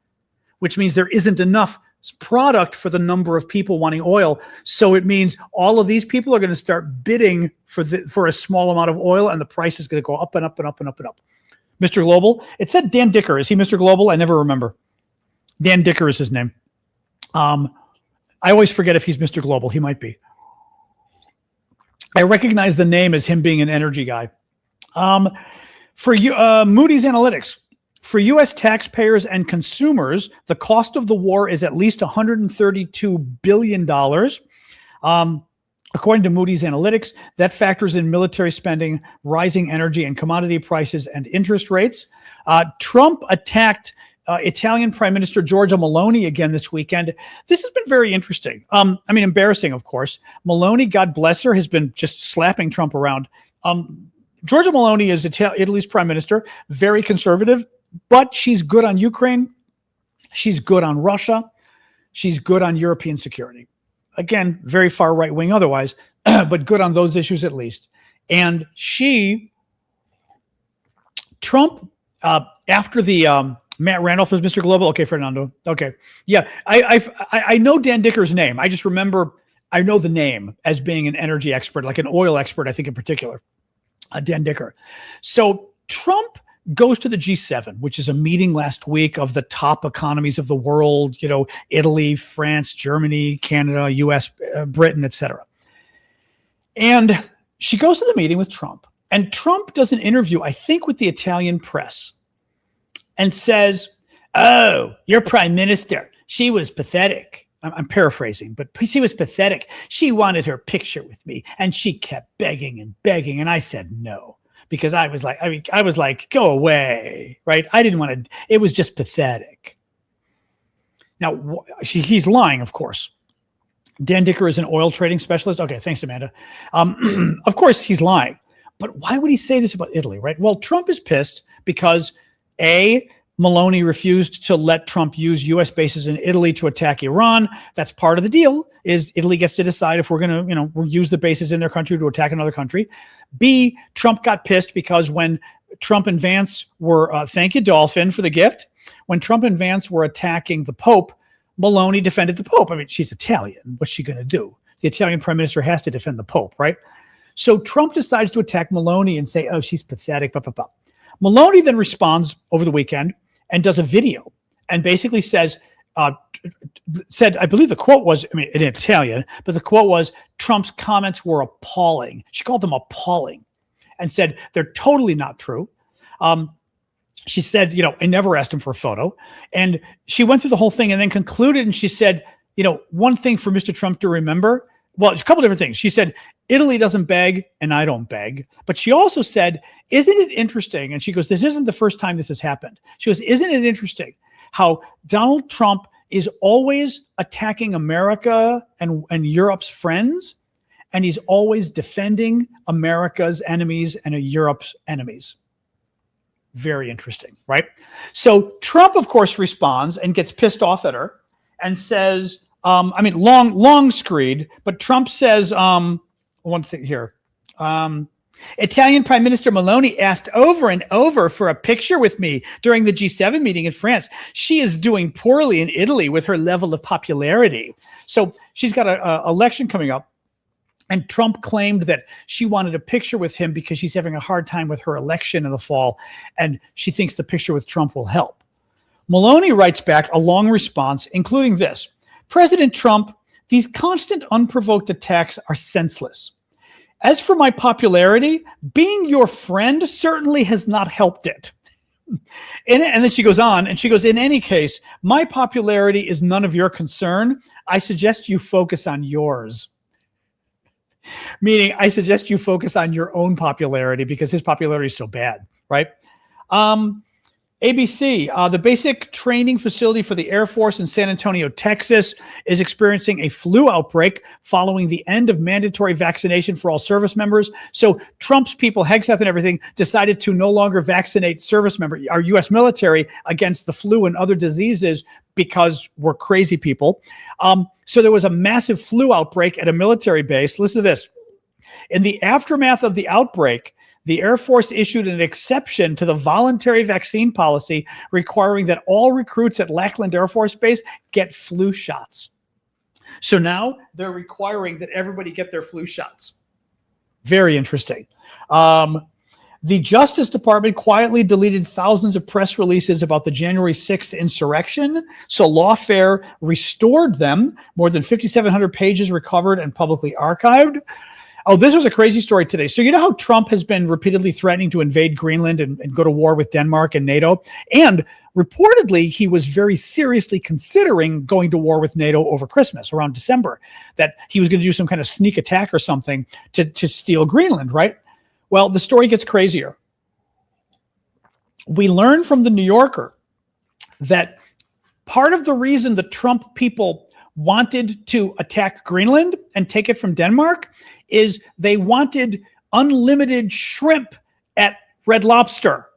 which means there isn't enough product for the number of people wanting oil. So it means all of these people are going to start bidding for a small amount of oil, and the price is going to go up and up and up and up and up. Mr. Global, it said Dan Dicker. Is he Mr. Global? I never remember. Dan Dicker is his name. I always forget if he's Mr. Global. He might be. I recognize the name as him being an energy guy. For you, Moody's Analytics. For U.S. taxpayers and consumers, the cost of the war is at least $132 billion. According to Moody's Analytics, that factors in military spending, rising energy and commodity prices, and interest rates. Trump attacked Italian Prime Minister Giorgia Meloni again this weekend. This has been very interesting. Embarrassing, of course. Meloni, God bless her, has been just slapping Trump around. Giorgia Meloni is Italy's prime minister, very conservative, but she's good on Ukraine. She's good on Russia. She's good on European security. Again, very far right wing otherwise, but good on those issues at least. And Trump, after the Matt Randolph was Mr. Global. Okay, Fernando. Okay. Yeah. I know Dan Dicker's name. I just remember, I know the name as being an energy expert, like an oil expert, I think in particular, Dan Dicker. So Trump goes to the G7, which is a meeting last week of the top economies of the world, Italy, France, Germany, Canada, US, Britain, etc. And she goes to the meeting with Trump, and Trump does an interview, I think, with the Italian press, and says, "Oh, your prime minister, she was pathetic." I'm paraphrasing, but she was pathetic. She wanted her picture with me, and she kept begging and begging. And I said no, because I was like, go away, right? I didn't want to. It was just pathetic. Now, he's lying, of course. Dan Dicker is an oil trading specialist. Okay, thanks, Amanda. Of course, he's lying. But why would he say this about Italy, right? Well, Trump is pissed because Meloni refused to let Trump use U.S. bases in Italy to attack Iran. That's part of the deal, is Italy gets to decide if we're going to, we'll use the bases in their country to attack another country. B, Trump got pissed because when Trump and Vance were, thank you, Dolphin, for the gift. When Trump and Vance were attacking the Pope, Meloni defended the Pope. I mean, she's Italian. What's she going to do? The Italian prime minister has to defend the Pope, right? So Trump decides to attack Meloni and say, oh, she's pathetic. Blah, blah, blah. Meloni then responds over the weekend and does a video and basically said, I believe the quote was, in Italian, but the quote was, Trump's comments were appalling. She called them appalling and said, they're totally not true. She said, I never asked him for a photo. And she went through the whole thing and then concluded. And she said, one thing for Mr. Trump to remember, well, a couple different things. She said, Italy doesn't beg and I don't beg. But she also said, isn't it interesting? And she goes, this isn't the first time this has happened. She goes, isn't it interesting how Donald Trump is always attacking America and Europe's friends, and he's always defending America's enemies and Europe's enemies? Very interesting, right? So Trump, of course, responds and gets pissed off at her and says, long screed, but Trump says, one thing here. Italian Prime Minister Meloni asked over and over for a picture with me during the G7 meeting in France. She is doing poorly in Italy with her level of popularity. So she's got an election coming up. And Trump claimed that she wanted a picture with him because she's having a hard time with her election in the fall. And she thinks the picture with Trump will help. Meloni writes back a long response, including this: President Trump, these constant unprovoked attacks are senseless. As for my popularity, being your friend certainly has not helped it. And then she goes on and she goes, in any case, my popularity is none of your concern. I suggest you focus on yours. Meaning, I suggest you focus on your own popularity because his popularity is so bad, right? ABC, the basic training facility for the Air Force in San Antonio, Texas, is experiencing a flu outbreak following the end of mandatory vaccination for all service members. So Trump's people, Hegseth and everything, decided to no longer vaccinate service members, our U.S. military, against the flu and other diseases because we're crazy people. So there was a massive flu outbreak at a military base. Listen to this. In the aftermath of the outbreak, the Air Force issued an exception to the voluntary vaccine policy requiring that all recruits at Lackland Air Force Base get flu shots. So now they're requiring that everybody get their flu shots. Very interesting. The Justice Department quietly deleted thousands of press releases about the January 6th insurrection. So Lawfare restored them. More than 5,700 pages recovered and publicly archived. Oh, this was a crazy story today. So you know how Trump has been repeatedly threatening to invade Greenland and go to war with Denmark and NATO? And reportedly, he was very seriously considering going to war with NATO over Christmas, around December, that he was going to do some kind of sneak attack or something to steal Greenland, right? Well, the story gets crazier. We learned from the New Yorker that part of the reason the Trump people wanted to attack Greenland and take it from Denmark is they wanted unlimited shrimp at Red Lobster.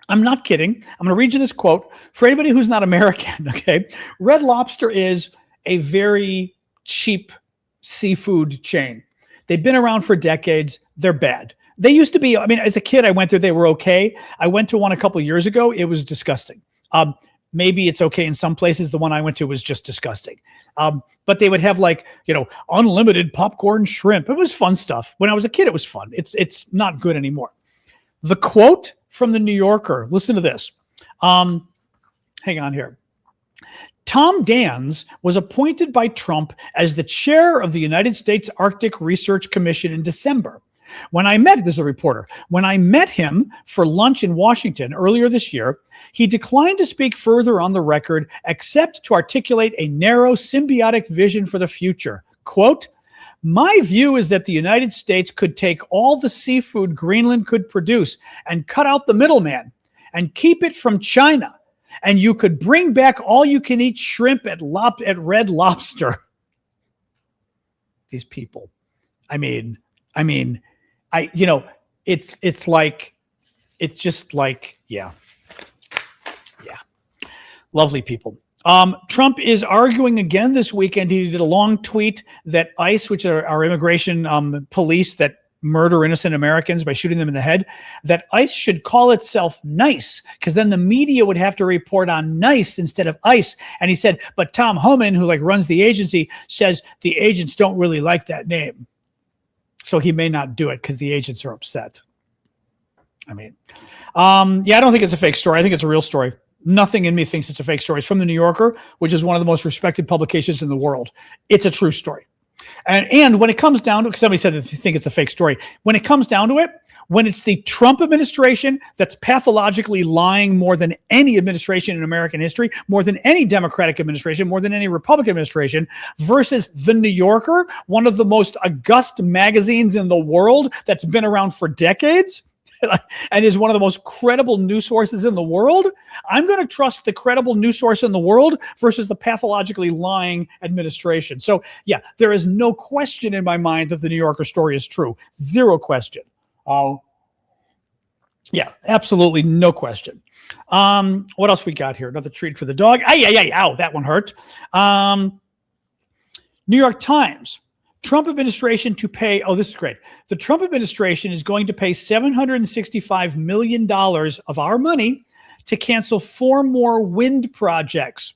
I'm not kidding. I'm going to read you this quote. For anybody who's not American, okay? Red Lobster is a very cheap seafood chain. They've been around for decades. They're bad. They used to be, as a kid, I went there. They were okay. I went to one a couple of years ago. It was disgusting. Maybe it's okay in some places. The one I went to was just disgusting. But they would have unlimited popcorn shrimp. It was fun stuff. When I was a kid, it was fun. It's not good anymore. The quote from the New Yorker, listen to this. Hang on here. Tom Dans was appointed by Trump as the chair of the United States Arctic Research Commission in December. This is a reporter, when I met him for lunch in Washington earlier this year, he declined to speak further on the record, except to articulate a narrow symbiotic vision for the future. Quote, my view is that the United States could take all the seafood Greenland could produce and cut out the middleman and keep it from China. And you could bring back all you can eat shrimp at Red Lobster. These people. it's just like, yeah. Lovely people. Trump is arguing again this weekend. He did a long tweet that ICE, which are our immigration police that murder innocent Americans by shooting them in the head, that ICE should call itself NICE, because then the media would have to report on NICE instead of ICE. And he said, but Tom Homan, who runs the agency, says the agents don't really like that name. So he may not do it because the agents are upset. I mean, I don't think it's a fake story. I think it's a real story. Nothing in me thinks it's a fake story. It's from the New Yorker, which is one of the most respected publications in the world. It's a true story. And when it comes down to it, somebody said that they think it's a fake story. When it comes down to it, when it's the Trump administration that's pathologically lying more than any administration in American history, more than any Democratic administration, more than any Republican administration, versus the New Yorker, one of the most august magazines in the world that's been around for decades, and is one of the most credible news sources in the world, I'm going to trust the credible news source in the world versus the pathologically lying administration. So, yeah, there is no question in my mind that the New Yorker story is true. Zero question. Yeah, absolutely no question. What else we got here? Another treat for the dog. Ow, that one hurt. New York Times. Trump administration to pay, this is great. The Trump administration is going to pay $765 million of our money to cancel 4 more wind projects.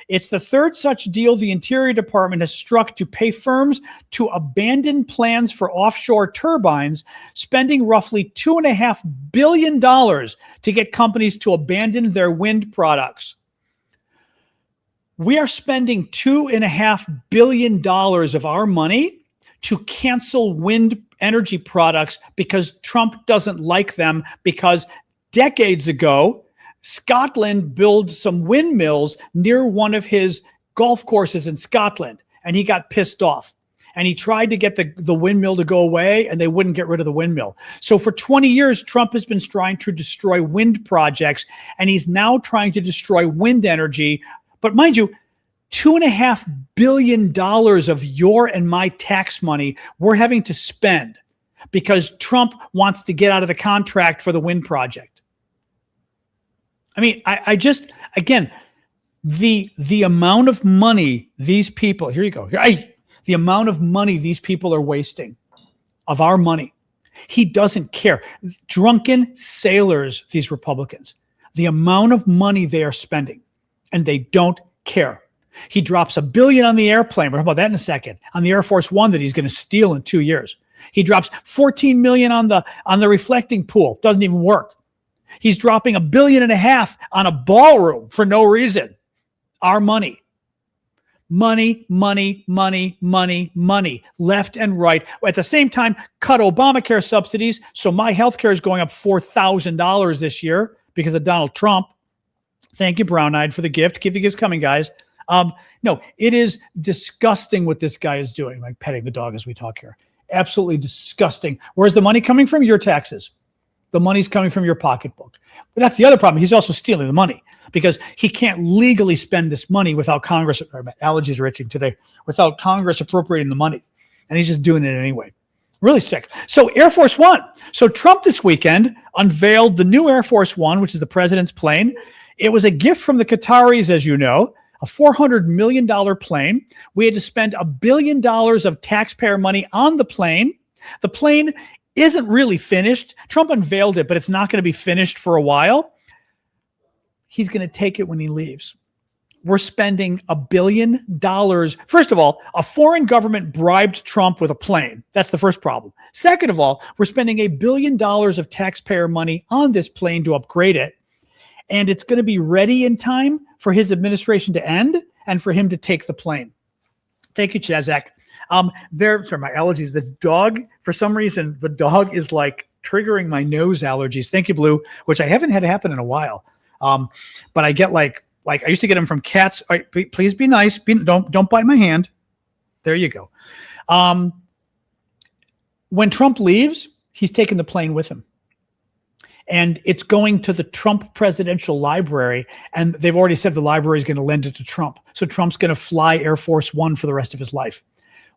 It's the third such deal the Interior Department has struck to pay firms to abandon plans for offshore turbines, spending roughly $2.5 billion to get companies to abandon their wind products. We are spending $2.5 billion of our money to cancel wind energy products because Trump doesn't like them, because decades ago, Scotland built some windmills near one of his golf courses in Scotland, and he got pissed off. And he tried to get the windmill to go away, and they wouldn't get rid of the windmill. So for 20 years, Trump has been trying to destroy wind projects, and he's now trying to destroy wind energy. But mind you, $2.5 billion of your and my tax money we're having to spend because Trump wants to get out of the contract for the wind project. I mean, I just, again, the amount of money these people, here you go. The amount of money these people are wasting of our money. He doesn't care. Drunken sailors, these Republicans, the amount of money they are spending, and they don't care. He drops $1 billion on the airplane. We'll talk about that in a second. On the Air Force One that he's going to steal in 2 years. He drops $14 million on the reflecting pool. Doesn't even work. He's dropping $1.5 billion on a ballroom for no reason. Our money. Money, money, money, money, money, left and right. At the same time, cut Obamacare subsidies. So my health care is going up $4,000 this year because of Donald Trump. Thank you, Brown-Eyed, for the gift. Keep the gifts coming, guys. No, it is disgusting what this guy is doing. Like petting the dog as we talk here. Absolutely disgusting. Where's the money coming from? Your taxes. The money's coming from your pocketbook. But that's the other problem. He's also stealing the money because he can't legally spend this money without Congress. My allergies are itching today. Without Congress appropriating the money. And he's just doing it anyway. Really sick. So Air Force One. So Trump this weekend unveiled the new Air Force One, which is the president's plane. It was a gift from the Qataris, as you know. A $400 million plane. We had to spend $1 billion of taxpayer money on the plane. The plane isn't really finished. Trump unveiled it, but it's not going to be finished for a while. He's going to take it when he leaves. We're spending $1 billion. First of all, a foreign government bribed Trump with a plane. That's the first problem. Second of all, we're spending $1 billion of taxpayer money on this plane to upgrade it. And it's going to be ready in time for his administration to end and for him to take the plane. Thank you, Chazak. Sorry, my allergies. The dog, for some reason, the dog is like triggering my nose allergies. Thank you, Blue, which I haven't had happen in a while. But I get like I used to get them from cats. All right, please be nice. Don't bite my hand. There you go. When Trump leaves, he's taking the plane with him. And it's going to the Trump Presidential Library, and they've already said the library is going to lend it to Trump. So Trump's going to fly Air Force One for the rest of his life.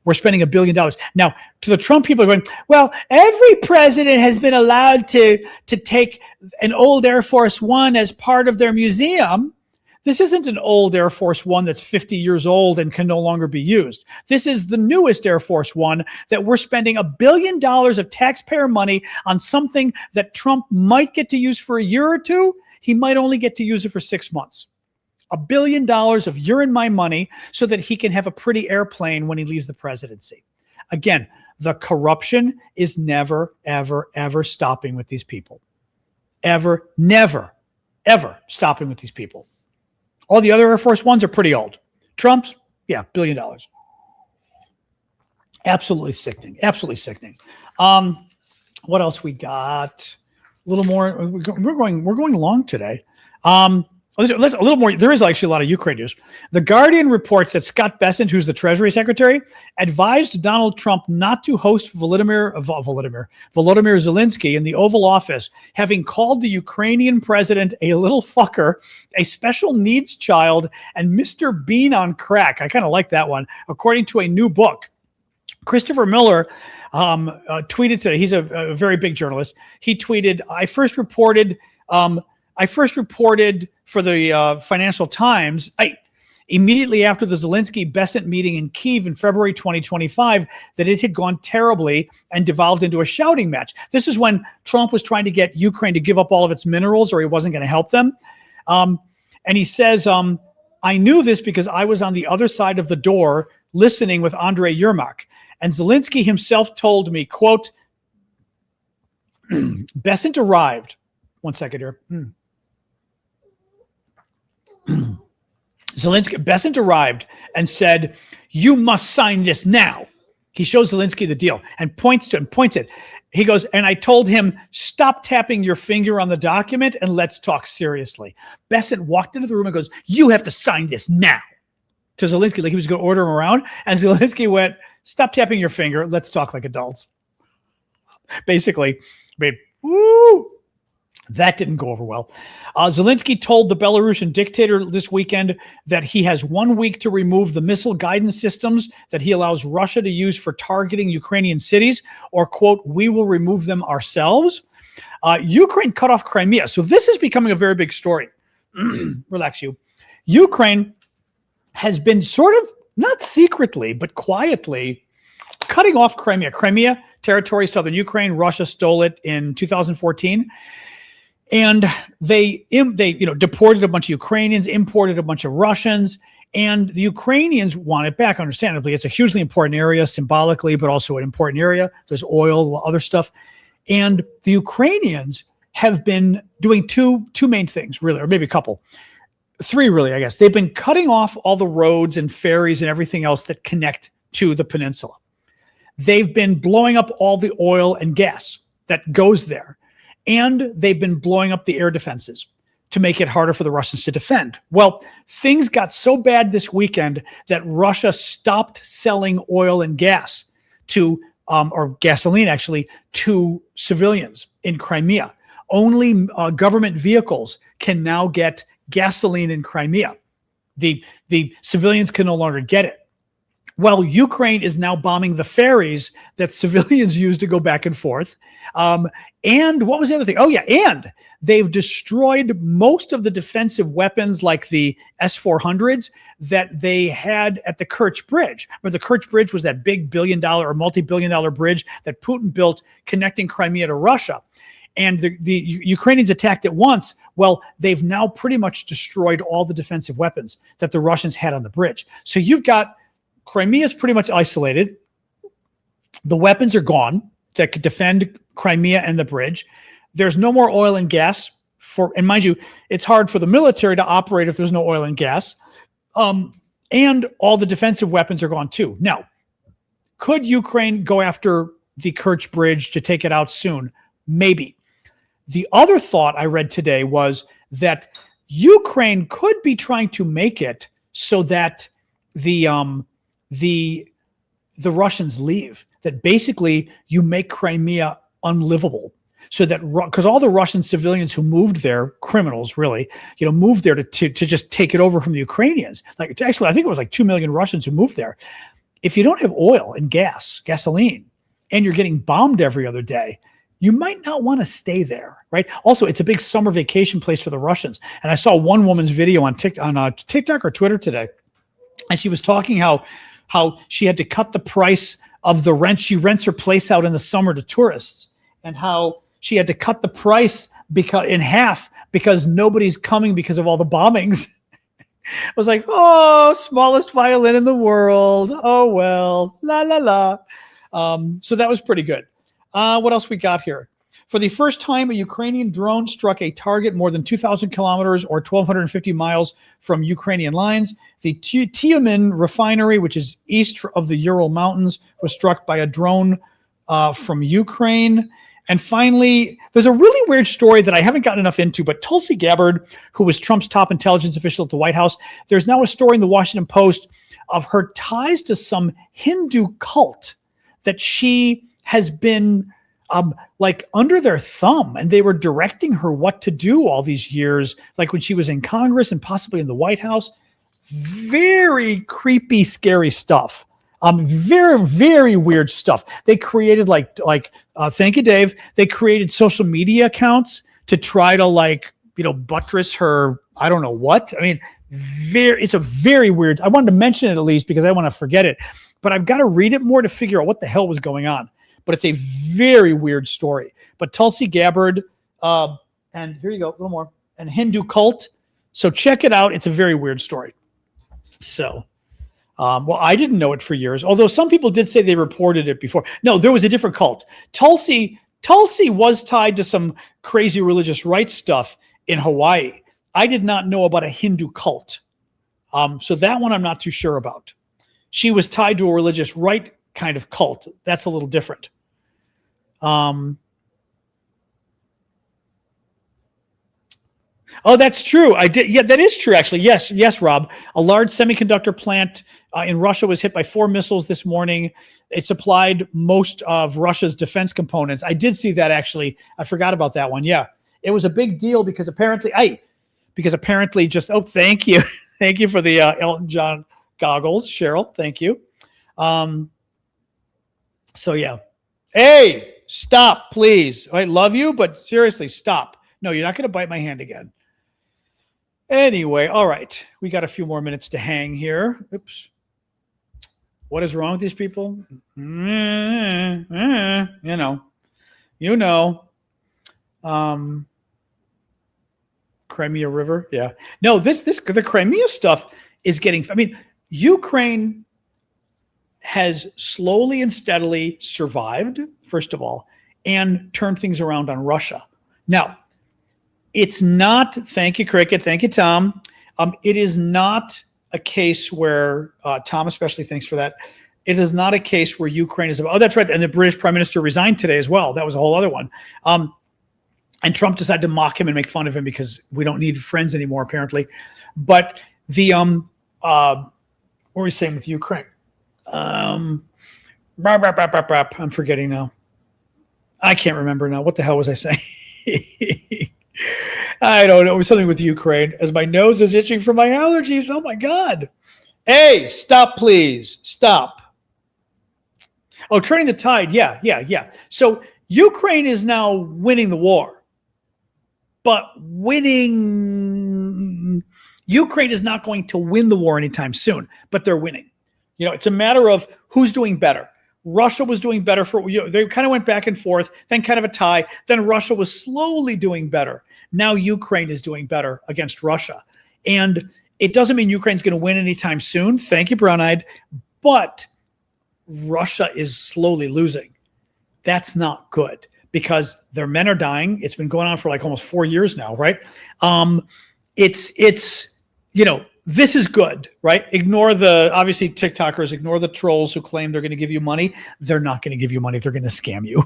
we're spending $1 billion. Now, to the Trump people are going, well, every president has been allowed to take an old Air Force One as part of their museum. This isn't an old Air Force One that's 50 years old and can no longer be used. This is the newest Air Force One that we're spending $1 billion of taxpayer money on something that Trump might get to use for a year or two. He might only get to use it for 6 months. $1 billion of your and my money so that he can have a pretty airplane when he leaves the presidency. Again, the corruption is never, ever, ever stopping with these people. Ever, never, ever stopping with these people. All the other Air Force Ones are pretty old. Trump's, yeah, $1 billion. Absolutely sickening. Absolutely sickening. What else we got? A little more. We're going long today. A little more. There is actually a lot of Ukraine news. The Guardian reports that Scott Bessent, who's the Treasury Secretary, advised Donald Trump not to host Volodymyr Zelensky in the Oval Office, having called the Ukrainian president a little fucker, a special needs child, and Mr. Bean on crack. I kind of like that one, according to a new book. Christopher Miller tweeted today. He's a very big journalist. He tweeted, I first reported for the Financial Times immediately after the Zelensky-Bessent meeting in Kyiv in February 2025 that it had gone terribly and devolved into a shouting match. This is when Trump was trying to get Ukraine to give up all of its minerals or he wasn't going to help them. And he says, I knew this because I was on the other side of the door listening with Andrei Yermak. And Zelensky himself told me, quote, Bessent arrived. One second here. Bessent arrived and said, you must sign this now. He shows Zelensky the deal and points it. He goes, and I told him, stop tapping your finger on the document and let's talk seriously. Bessent walked into the room and goes, you have to sign this now. To Zelensky, like he was going to order him around. And Zelensky went, stop tapping your finger. Let's talk like adults. Basically, woo. That didn't go over well. Zelensky told the Belarusian dictator this weekend that he has 1 week to remove the missile guidance systems that he allows Russia to use for targeting Ukrainian cities, or, quote, we will remove them ourselves. Ukraine cut off Crimea. So this is becoming a very big story. Relax you. Ukraine has been sort of, not secretly, but quietly cutting off Crimea. Crimea territory, southern Ukraine. Russia stole it in 2014. And they deported a bunch of Ukrainians, imported a bunch of Russians, and the Ukrainians want it back, understandably. It's a hugely important area symbolically, but also an important area. There's oil, other stuff. And the Ukrainians have been doing two main things, really, or maybe a couple. Three, really, I guess. They've been cutting off all the roads and ferries and everything else that connect to the peninsula. They've been blowing up all the oil and gas that goes there. And they've been blowing up the air defenses to make it harder for the Russians to defend. Well, things got so bad this weekend that Russia stopped selling oil and gas to, or gasoline actually, to civilians in Crimea. Only government vehicles can now get gasoline in Crimea. The civilians can no longer get it. Well, Ukraine is now bombing the ferries that civilians use to go back and forth. And what was the other thing? Oh, yeah. And they've destroyed most of the defensive weapons like the S-400s that they had at the Kerch Bridge. Where the Kerch Bridge was that big billion-dollar or multi-billion-dollar bridge that Putin built connecting Crimea to Russia. And the Ukrainians attacked it once. Well, they've now pretty much destroyed all the defensive weapons that the Russians had on the bridge. So you've got Crimea is pretty much isolated. The weapons are gone that could defend Crimea and the bridge. There's no more oil and gas and mind you, it's hard for the military to operate if there's no oil and gas. And all the defensive weapons are gone too. Now, could Ukraine go after the Kerch Bridge to take it out soon? Maybe. The other thought I read today was that Ukraine could be trying to make it so that the Russians leave, that basically you make Crimea unlivable, so that because all the Russian civilians who moved there, criminals really, moved there to just take it over from the Ukrainians. Like actually, I think it was like 2 million Russians who moved there. if you don't have oil and gasoline, and you're getting bombed every other day, you might not want to stay there, right? Also, it's a big summer vacation place for the Russians. And I saw one woman's video on TikTok or Twitter today, and she was talking how she had to cut the price of the rent. She rents her place out in the summer to tourists, and how she had to cut the price in half because nobody's coming because of all the bombings. I was like, oh, smallest violin in the world. Oh, well, la, la, la. So that was pretty good. What else we got here? For the first time, a Ukrainian drone struck a target more than 2,000 kilometers or 1,250 miles from Ukrainian lines. The Tyumen refinery, which is east of the Ural Mountains, was struck by a drone from Ukraine. And finally, there's a really weird story that I haven't gotten enough into, but Tulsi Gabbard, who was Trump's top intelligence official at the White House, there's now a story in the Washington Post of her ties to some Hindu cult that she has been like under their thumb, and they were directing her what to do all these years, like when she was in Congress and possibly in the White House. Very creepy, scary stuff. Very, very weird stuff. They created thank you, Dave. They created social media accounts to try to buttress her. I don't know what. I mean, it's a very weird. I wanted to mention it at least because I want to forget it, but I've got to read it more to figure out what the hell was going on. But it's a very weird story. But Tulsi Gabbard, and here you go, a little more, and Hindu cult. So check it out. It's a very weird story. So, well, I didn't know it for years, although some people did say they reported it before. No, there was a different cult. Tulsi was tied to some crazy religious rights stuff in Hawaii. I did not know about a Hindu cult. So that one I'm not too sure about. She was tied to a religious right kind of cult. That's a little different. Oh, that's true. I did. Yeah, that is true, actually. Yes, Rob. A large semiconductor plant in Russia was hit by 4 missiles this morning. It supplied most of Russia's defense components. I did see that, actually. I forgot about that one. Yeah, it was a big deal because apparently, thank you. Thank you for the Elton John goggles, Cheryl. Thank you. So, yeah. Hey, stop, please. I love you, but seriously, stop. No, you're not going to bite my hand again. Anyway, all right. We got a few more minutes to hang here. Oops. What is wrong with these people? You know. Crimea River. Yeah. No, the Crimea stuff is getting, Ukraine has slowly and steadily survived, first of all, and turned things around on Russia. Now, it's not, thank you, Cricket, thank you, Tom. It is not a case where, Tom especially thanks for that, it is not a case where Ukraine is, oh, that's right, and the British Prime Minister resigned today as well. That was a whole other one. And Trump decided to mock him and make fun of him because we don't need friends anymore, apparently. But the, what were we saying with Ukraine? I'm forgetting now. I can't remember now. What the hell was I saying? I don't know. It was something with Ukraine. As my nose is itching from my allergies. Oh, my God. Hey, stop, please. Stop. Oh, turning the tide. Yeah. So Ukraine is now winning the war. But Ukraine is not going to win the war anytime soon. But they're winning. It's a matter of who's doing better. Russia was doing better they kind of went back and forth, then kind of a tie. Then Russia was slowly doing better. Now Ukraine is doing better against Russia. And it doesn't mean Ukraine's going to win anytime soon. Thank you, Brown-Eyed. But Russia is slowly losing. That's not good because their men are dying. It's been going on for like almost 4 years now, right? This is good, right? Ignore obviously TikTokers, ignore the trolls who claim they're going to give you money. They're not going to give you money. They're going to scam you.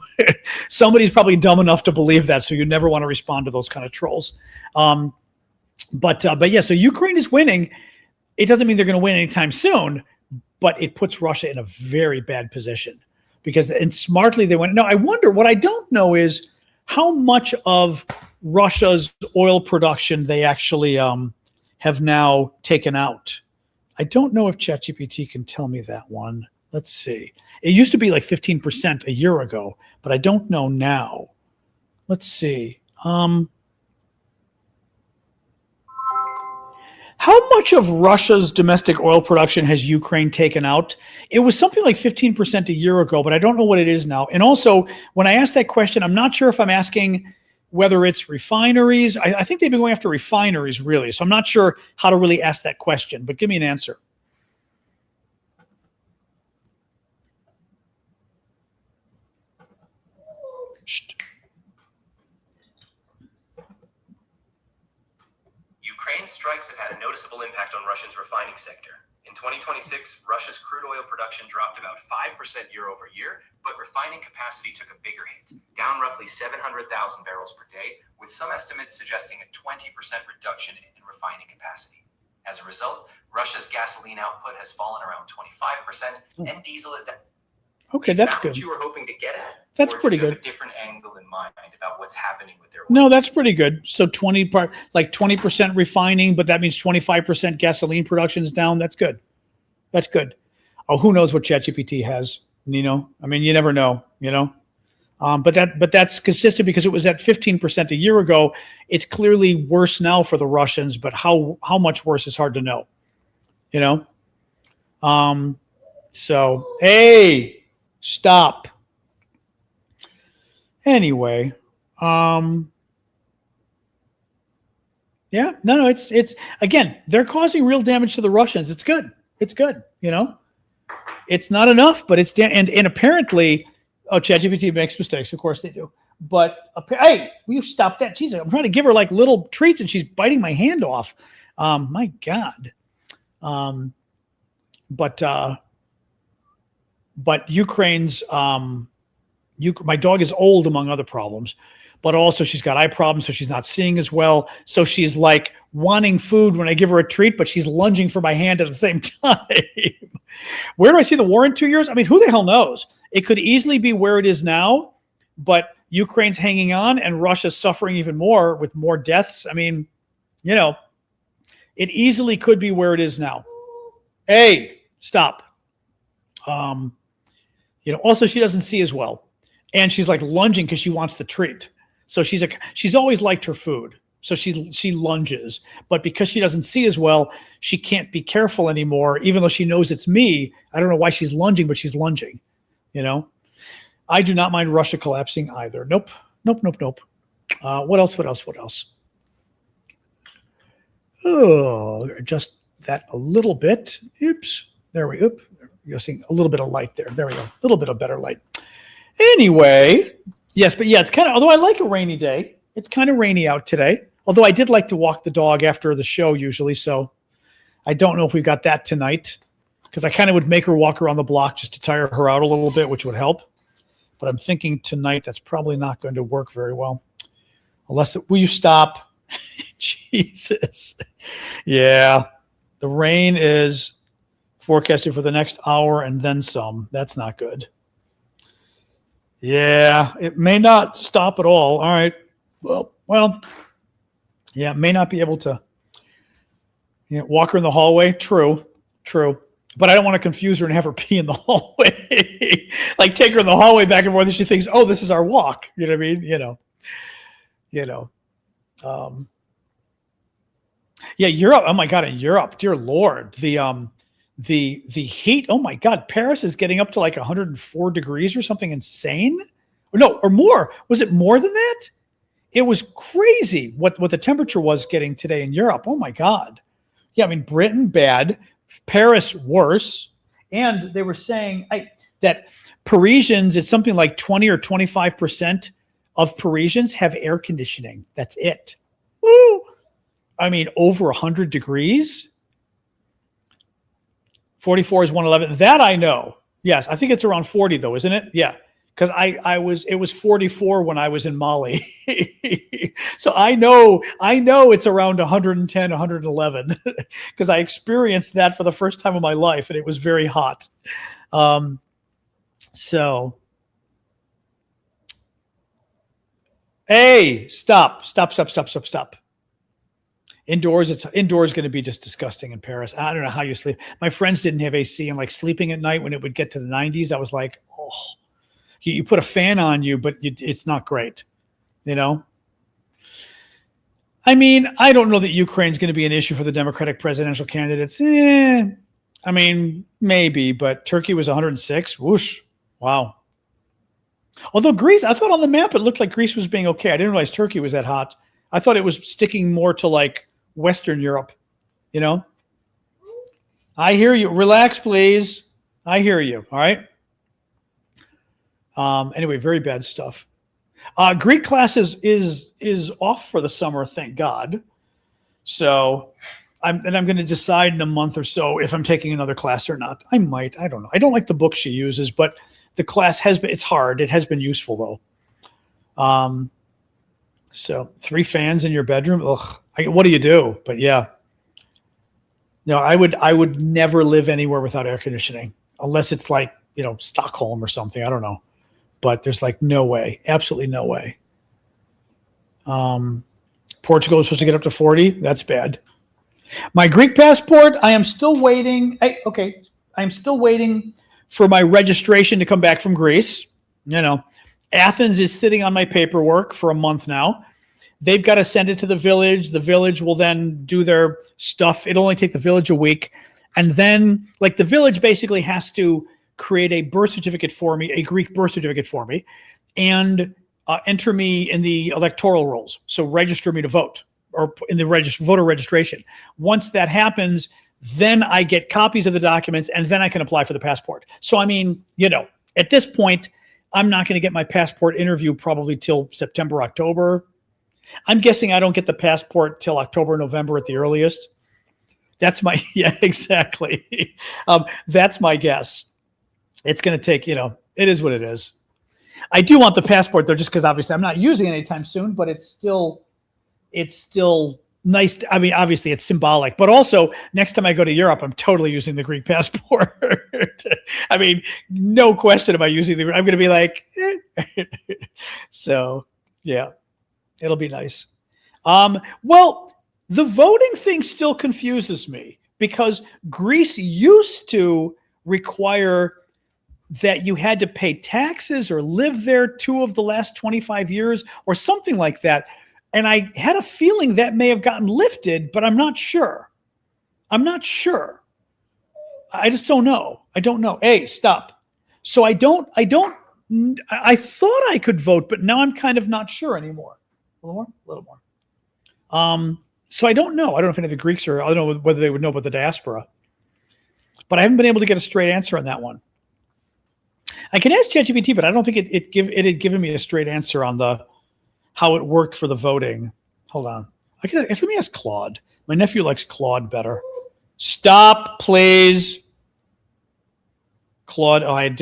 Somebody's probably dumb enough to believe that. So you never want to respond to those kind of trolls. But yeah, so Ukraine is winning. It doesn't mean they're going to win anytime soon, but it puts Russia in a very bad position and smartly they went. Now I wonder, what I don't know is how much of Russia's oil production they actually, have now taken out. I don't know if ChatGPT can tell me that one. Let's see. It used to be like 15% a year ago, but I don't know now. Let's see. How much of Russia's domestic oil production has Ukraine taken out? It was something like 15% a year ago, but I don't know what it is now. And also, when I ask that question, I'm not sure if I'm asking whether it's refineries. I think they've been going after refineries, really. So I'm not sure how to really ask that question, but give me an answer. Shh. Ukraine's strikes have had a noticeable impact on Russia's refining sector. In 2026, Russia's crude oil production dropped about 5% year over year, but refining capacity took a bigger hit, down roughly 700,000 barrels per day, with some estimates suggesting a 20% reduction in refining capacity. As a result, Russia's gasoline output has fallen around 25%, and diesel is down. Okay, Is that's that good. what you were hoping to get at? That's Or do pretty you have good. a different angle in mind about what's happening with their oil? No, that's pretty good. So 20% refining, but that means 25% gasoline production is down. That's good. That's good. Oh, who knows what ChatGPT has? I mean, you never know. But that's consistent because it was at 15% a year ago. It's clearly worse now for the Russians, but how much worse is hard to know. So hey. Stop. Anyway, yeah, no, it's again, they're causing real damage to the Russians. It's good. It's good. It's not enough, but it's and apparently, ChatGPT makes mistakes. Of course they do. But hey, will you stop that? Jesus, I'm trying to give her like little treats and she's biting my hand off. My God. But Ukraine's, my dog is old among other problems, but also she's got eye problems, so she's not seeing as well. So she's like wanting food when I give her a treat, but she's lunging for my hand at the same time. Where do I see the war in 2 years? I mean, who the hell knows? It could easily be where it is now, but Ukraine's hanging on and Russia's suffering even more with more deaths. I mean, it easily could be where it is now. Hey, stop. Also she doesn't see as well. And she's like lunging because she wants the treat. So she's always liked her food. So she lunges, but because she doesn't see as well, she can't be careful anymore, even though she knows it's me. I don't know why she's lunging, but she's lunging, I do not mind Russia collapsing either. Nope. What else? Oh, adjust that a little bit. Oops. You're seeing a little bit of light there. There we go. A little bit of better light. Anyway, yes, but yeah, it's kind of, although I like a rainy day, it's kind of rainy out today. Although I did like to walk the dog after the show usually. So I don't know if we've got that tonight because I kind of would make her walk around the block just to tire her out a little bit, which would help. But I'm thinking tonight that's probably not going to work very well. Will you stop? Jesus. Yeah. The rain is forecasted for the next hour and then some. That's not good. Yeah, it may not stop at all. All right. Well, yeah, may not be able to walk her in the hallway. True. But I don't want to confuse her and have her pee in the hallway. Like take her in the hallway back and forth and she thinks, oh, this is our walk. You know what I mean? Yeah, Europe. Oh my God, in Europe, dear Lord. The heat, oh my God, Paris is getting up to like 104 degrees or something insane. Or more. Was it more than that? It was crazy what the temperature was getting today in Europe. Oh my God. Yeah, I mean, Britain, bad. Paris, worse. And they were saying that Parisians, it's something like 20 or 25% of Parisians have air conditioning. That's it. Woo! I mean, over 100 degrees. 44 is 111. That I know. Yes, I think it's around 40 though, isn't it? Yeah, because it was 44 when I was in Mali. So I know it's around 110, 111 because I experienced that for the first time in my life and it was very hot. So hey, stop. Indoors, it's indoors going to be just disgusting in Paris. I don't know how you sleep. My friends didn't have AC, and like sleeping at night when it would get to the 90s, I was like, oh, you put a fan on you, but it's not great, you know? I mean, I don't know that Ukraine's going to be an issue for the Democratic presidential candidates. I mean, maybe, but Turkey was 106. Whoosh. Wow. Although Greece, I thought on the map, it looked like Greece was being okay. I didn't realize Turkey was that hot. I thought it was sticking more to like Western Europe, you know? I hear you. Relax, please. I hear you. All right. Anyway, very bad stuff. Greek class is off for the summer, thank God. So I'm going to decide in a month or so if I'm taking another class or not. I might. I don't know. I don't like the book she uses, but the class it's hard. It has been useful though. So 3 fans in your bedroom. Ugh. What do you do? But yeah. No, I would never live anywhere without air conditioning unless it's like, you know, Stockholm or something. I don't know. But there's like no way, absolutely no way. Portugal is supposed to get up to 40. That's bad. My Greek passport, I am still waiting. I'm still waiting for my registration to come back from Greece. You know, Athens is sitting on my paperwork for a month now. They've got to send it to the village. The village will then do their stuff. It'll only take the village a week. And then, like, the village basically has to create a birth certificate for me, a Greek birth certificate for me, and enter me in the electoral rolls. So register me to vote, or in the voter registration. Once that happens, then I get copies of the documents, and then I can apply for the passport. So, I mean, you know, at this point, I'm not going to get my passport interview probably till September, October. I'm guessing I don't get the passport till October, November at the earliest. That's my, yeah, exactly. That's my guess. It's going to take, you know, it is what it is. I do want the passport though, just because obviously I'm not using it anytime soon, but it's still nice. I mean, obviously it's symbolic, but also next time I go to Europe, I'm totally using the Greek passport. I mean, no question am I using the, I'm going to be like, so yeah, it'll be nice. Well, the voting thing still confuses me because Greece used to require that you had to pay taxes or live there 2 of the last 25 years or something like that. And I had a feeling that may have gotten lifted, but I'm not sure. I just don't know. I don't know. Hey, stop. So I thought I could vote, but now I'm kind of not sure anymore. A little more. So I don't know. I don't know if any of the Greeks I don't know whether they would know about the diaspora, but I haven't been able to get a straight answer on that one. I can ask ChatGPT, but I don't think it had given me a straight answer on how it worked for the voting. Hold on. Let me ask Claude. My nephew likes Claude better. Stop, please. Claude. Oh, I had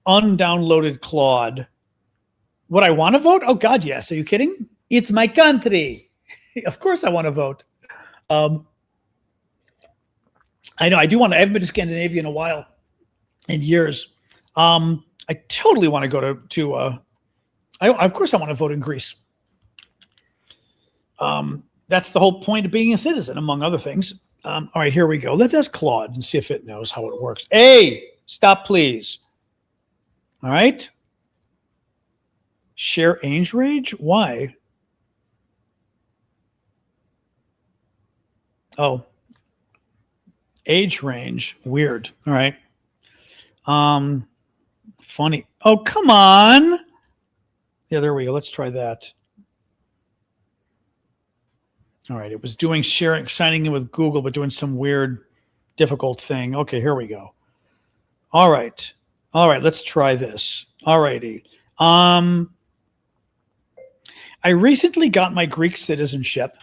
undownloaded Claude. Would I want to vote? Oh God, yes. Are you kidding? It's my country. Of course I want to vote. I know I do want to. I haven't been to Scandinavia in a while, in years. I totally want to go to of course I want to vote in Greece. That's the whole point of being a citizen, among other things. All right, here we go. Let's ask Claude and see if it knows how it works. Hey, stop, please. All right. Share age range? Why? Oh, age range. Weird. All right. Funny. Oh, come on. Yeah, there we go. Let's try that. All right. It was doing signing in with Google, but doing some weird, difficult thing. Okay, here we go. All right. Let's try this. All righty. I recently got my Greek citizenship,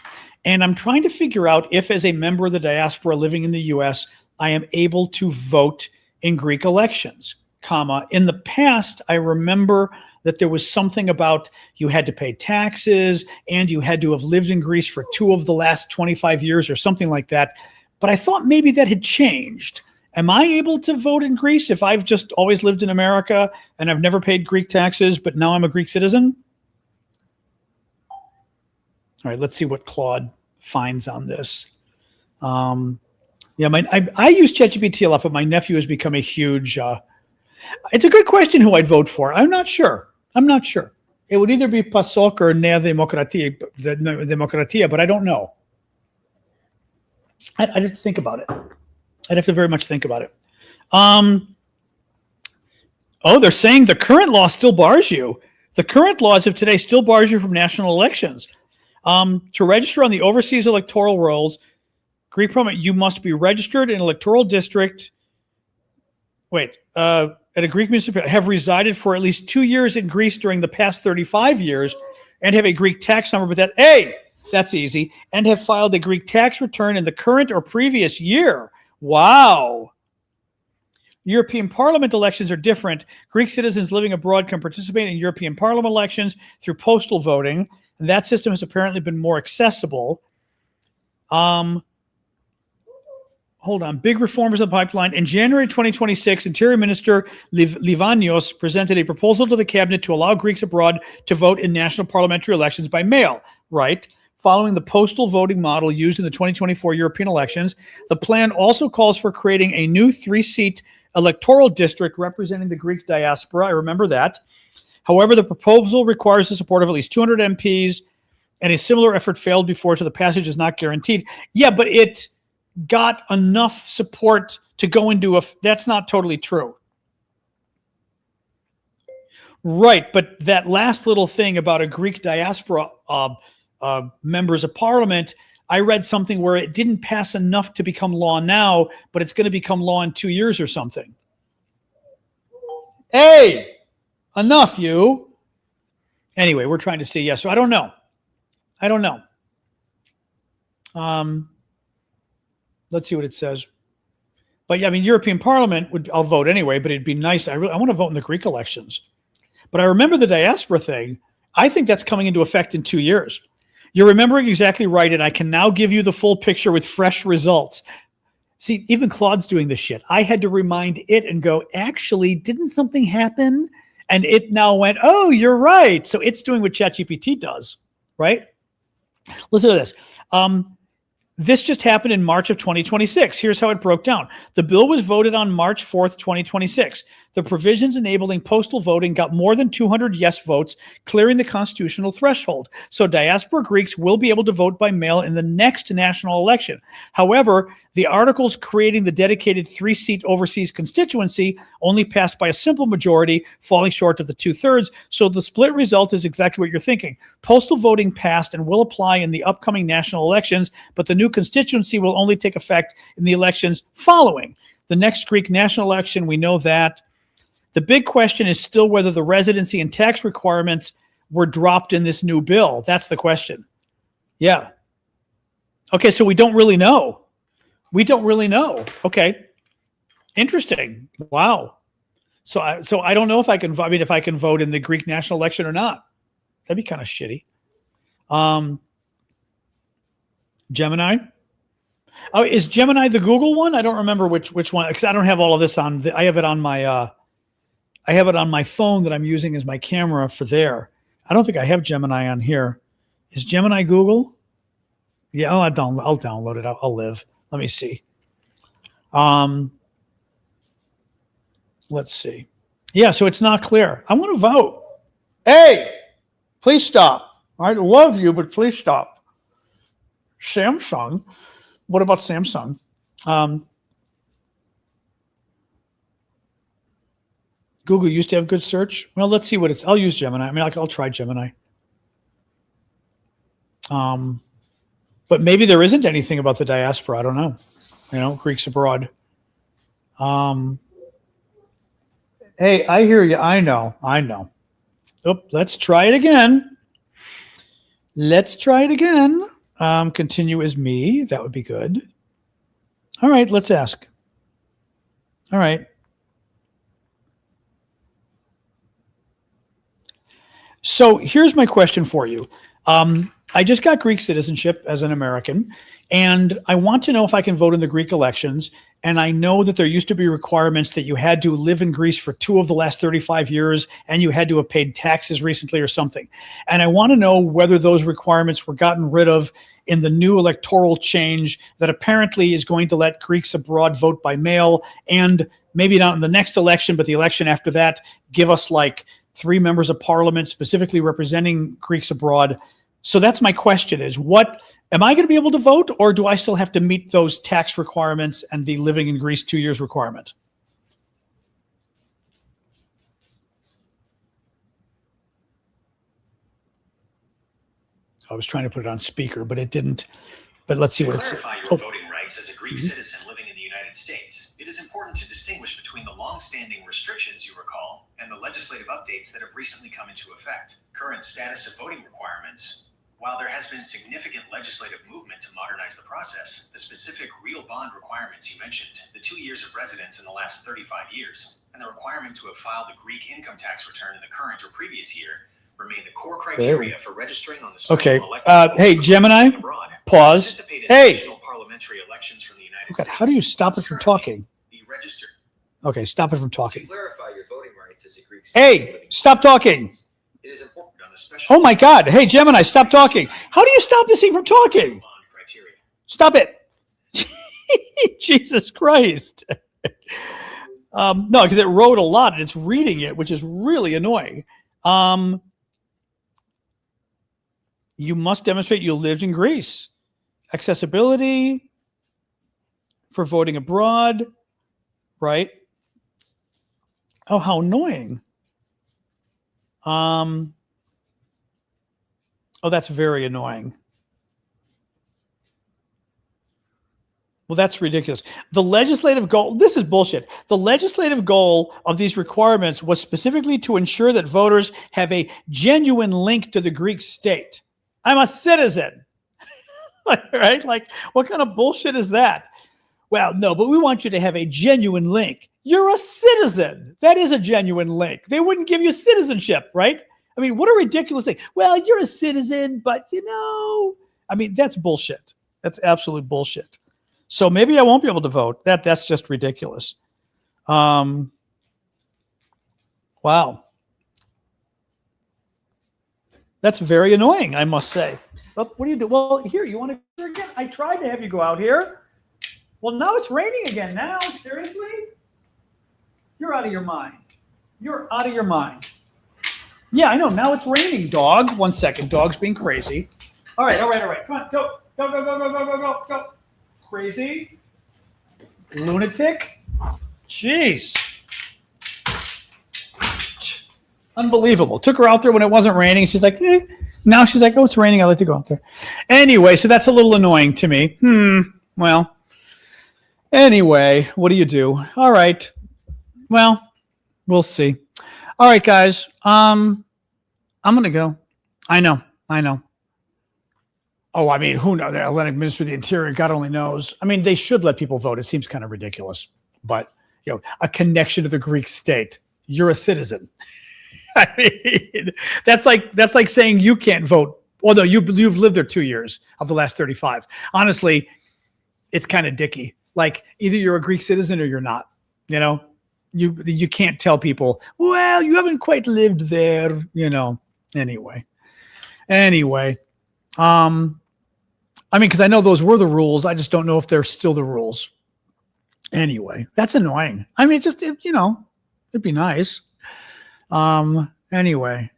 and I'm trying to figure out if, as a member of the diaspora living in the U.S., I am able to vote in Greek elections, in the past, I remember that there was something about you had to pay taxes and you had to have lived in Greece for 2 of the last 25 years or something like that. But I thought maybe that had changed. Am I able to vote in Greece if I've just always lived in America and I've never paid Greek taxes, but now I'm a Greek citizen? All right, let's see what Claude finds on this. Yeah, I use ChatGPT a lot, but my nephew has become a huge. It's a good question who I'd vote for. I'm not sure. It would either be PASOK or Nea Demokratia, but I don't know. I'd have to think about it. I'd have to very much think about it. They're saying the current law still bars you. The current laws of today still bars you from national elections. To register on the overseas electoral rolls, Greek Parliament, you must be registered in an electoral district. At a Greek municipality, have resided for at least 2 years in Greece during the past 35 years, and have a Greek tax number. But that's easy. And have filed a Greek tax return in the current or previous year. Wow. European Parliament elections are different. Greek citizens living abroad can participate in European Parliament elections through postal voting, and that system has apparently been more accessible. Hold on. Big reformers in the pipeline. In January 2026, Interior Minister Livanios presented a proposal to the cabinet to allow Greeks abroad to vote in national parliamentary elections by mail, right? Following the postal voting model used in the 2024 European elections. The plan also calls for creating a new 3-seat electoral district representing the Greek diaspora. I remember that. However, the proposal requires the support of at least 200 MPs, and a similar effort failed before, so the passage is not guaranteed. Yeah, but it got enough support to go into that's not totally true. Right, but that last little thing about a Greek diaspora members of parliament, I read something where it didn't pass enough to become law now, but it's going to become law in 2 years or something. Hey, enough, you. Anyway, we're trying to see. Yeah, so I don't know. Let's see what it says. But yeah, I mean, European Parliament I'll vote anyway, but it'd be nice. I want to vote in the Greek elections. But I remember the diaspora thing. I think that's coming into effect in 2 years. You're remembering exactly right, and I can now give you the full picture with fresh results. See, even Claude's doing this shit. I had to remind it and go, actually, didn't something happen? And it now went, oh, you're right. So it's doing what ChatGPT does, right? Listen to this. This just happened in March of 2026. Here's how it broke down. The bill was voted on March 4th, 2026. The provisions enabling postal voting got more than 200 yes votes, clearing the constitutional threshold. So diaspora Greeks will be able to vote by mail in the next national election. However, the articles creating the dedicated 3-seat overseas constituency only passed by a simple majority, falling short of the 2/3. So the split result is exactly what you're thinking. Postal voting passed and will apply in the upcoming national elections, but the new constituency will only take effect in the elections following. The next Greek national election, we know that. The big question is still whether the residency and tax requirements were dropped in this new bill. That's the question. Yeah. Okay, so we don't really know. Okay. Interesting. Wow. So I don't know if I can. I mean, if I can vote in the Greek national election or not. That'd be kind of shitty. Gemini. Oh, is Gemini the Google one? I don't remember which one, because I don't have all of this on. I have it on my. I have it on my phone that I'm using as my camera for there. I don't think I have Gemini on here. Is Gemini Google? Yeah, I'll download it. I'll live. Let me see. Let's see. Yeah, so it's not clear. I want to vote. Hey, please stop. I love you, but please stop. Samsung. What about Samsung? Google used to have good search. Well, let's see what it's. I'll use Gemini. I mean, I'll try Gemini. But maybe there isn't anything about the diaspora. I don't know. Greeks abroad. Hey, I hear you. I know. Oh, let's try it again. Continue as me. That would be good. All right, let's ask. All right. So here's my question for you. I just got Greek citizenship as an American, and I want to know if I can vote in the Greek elections. And I know that there used to be requirements that you had to live in Greece for 2 of the last 35 years, and you had to have paid taxes recently or something. And I want to know whether those requirements were gotten rid of in the new electoral change that apparently is going to let Greeks abroad vote by mail, and maybe not in the next election, but the election after that, give us like 3 members of parliament specifically representing Greeks abroad. So that's my question is, what am I going to be able to vote, or do I still have to meet those tax requirements and the living in Greece 2 years requirement? I was trying to put it on speaker, but it didn't. But let's see To what it says. clarify your voting rights as a Greek citizen living in the United States, it is important to distinguish between the long-standing restrictions you recall and the legislative updates that have recently come into effect. Current status of voting requirements. While there has been significant legislative movement to modernize the process, the specific real bond requirements you mentioned, the 2 years of residence in the last 35 years, and the requirement to have filed a Greek income tax return in the current or previous year remain the core criteria for registering on the special Okay. election Hey, for Gemini, voting abroad. pause. Participate in Hey. national parliamentary elections from the United Okay, States. how do you stop it from talking? Be registered. Okay, stop it from talking. Clarify your voting rights as a Greek Hey, citizen. stop talking. It is important On the special Oh my God. Hey, Gemini, stop talking. How do you stop this thing from talking? bond criteria. Stop it. Jesus Christ. No, because it wrote a lot and it's reading it, which is really annoying. You must demonstrate you lived in Greece. Accessibility for voting abroad, right? Oh, how annoying. Oh, that's very annoying. Well, that's ridiculous. The legislative goal, this is bullshit. The legislative goal of these requirements was specifically to ensure that voters have a genuine link to the Greek state. I'm a citizen, right? Like, what kind of bullshit is that? Well, no, but we want you to have a genuine link. You're a citizen. That is a genuine link. They wouldn't give you citizenship, right? I mean, what a ridiculous thing. Well, you're a citizen, but I mean, that's bullshit. That's absolute bullshit. So maybe I won't be able to vote. That's just ridiculous. Wow. That's very annoying, I must say. Well, what do you do? Well, here, you want to go again? I tried to have you go out here. Well, now it's raining again. Now, seriously? You're out of your mind. You're out of your mind. Yeah, I know. Now it's raining, dog. 1 second. Dog's being crazy. All right. Come on, go. Go. Crazy. Lunatic. Jeez. Unbelievable. Took her out there when it wasn't raining. She's like, eh. Now she's like, oh, it's raining. I like to go out there. Anyway, so that's a little annoying to me. Well, anyway, what do you do? All right. Well, we'll see. All right, guys. I'm going to go. I know. Oh, I mean, who knows? They're letting Minister of the Interior, God only knows. I mean, they should let people vote. It seems kind of ridiculous. But, a connection to the Greek state. You're a citizen. I mean, that's like saying you can't vote. Although you've lived there 2 years of the last 35. Honestly, it's kind of dicky. Like, either you're a Greek citizen or you're not. You can't tell people, well, you haven't quite lived there. Anyway. I mean, because I know those were the rules. I just don't know if they're still the rules. Anyway, that's annoying. I mean, it'd be nice. Anyway,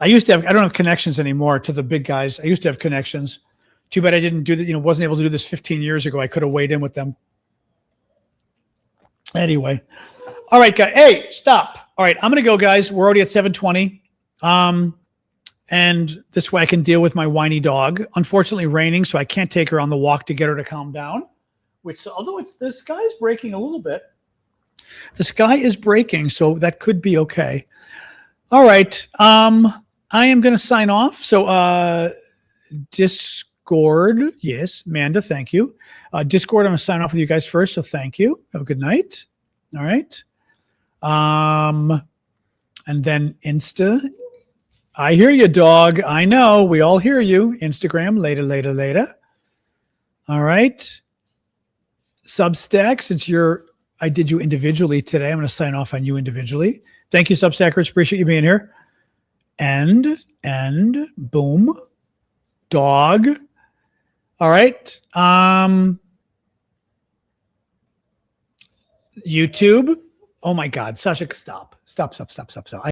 I don't have connections anymore to the big guys. I used to have connections. Too bad I didn't do that. Wasn't able to do this 15 years ago. I could have weighed in with them. Anyway. All right, guys. Hey, stop. All right. I'm going to go, guys. We're already at 7:20. And this way I can deal with my whiny dog. Unfortunately raining, so I can't take her on the walk to get her to calm down. Although the sky is breaking a little bit. The sky is breaking, so that could be okay. All right. I am going to sign off. So Discord, yes, Amanda, thank you. Discord, I'm going to sign off with you guys first, so thank you. Have a good night. All right. And then Insta. I hear you, dog. I know. We all hear you. Instagram, later. All right. Substack, since I did you individually today, I'm going to sign off on you individually. Thank you, Substackers. Appreciate you being here. And boom. Dog. All right. YouTube. Oh my God. Sasha, stop.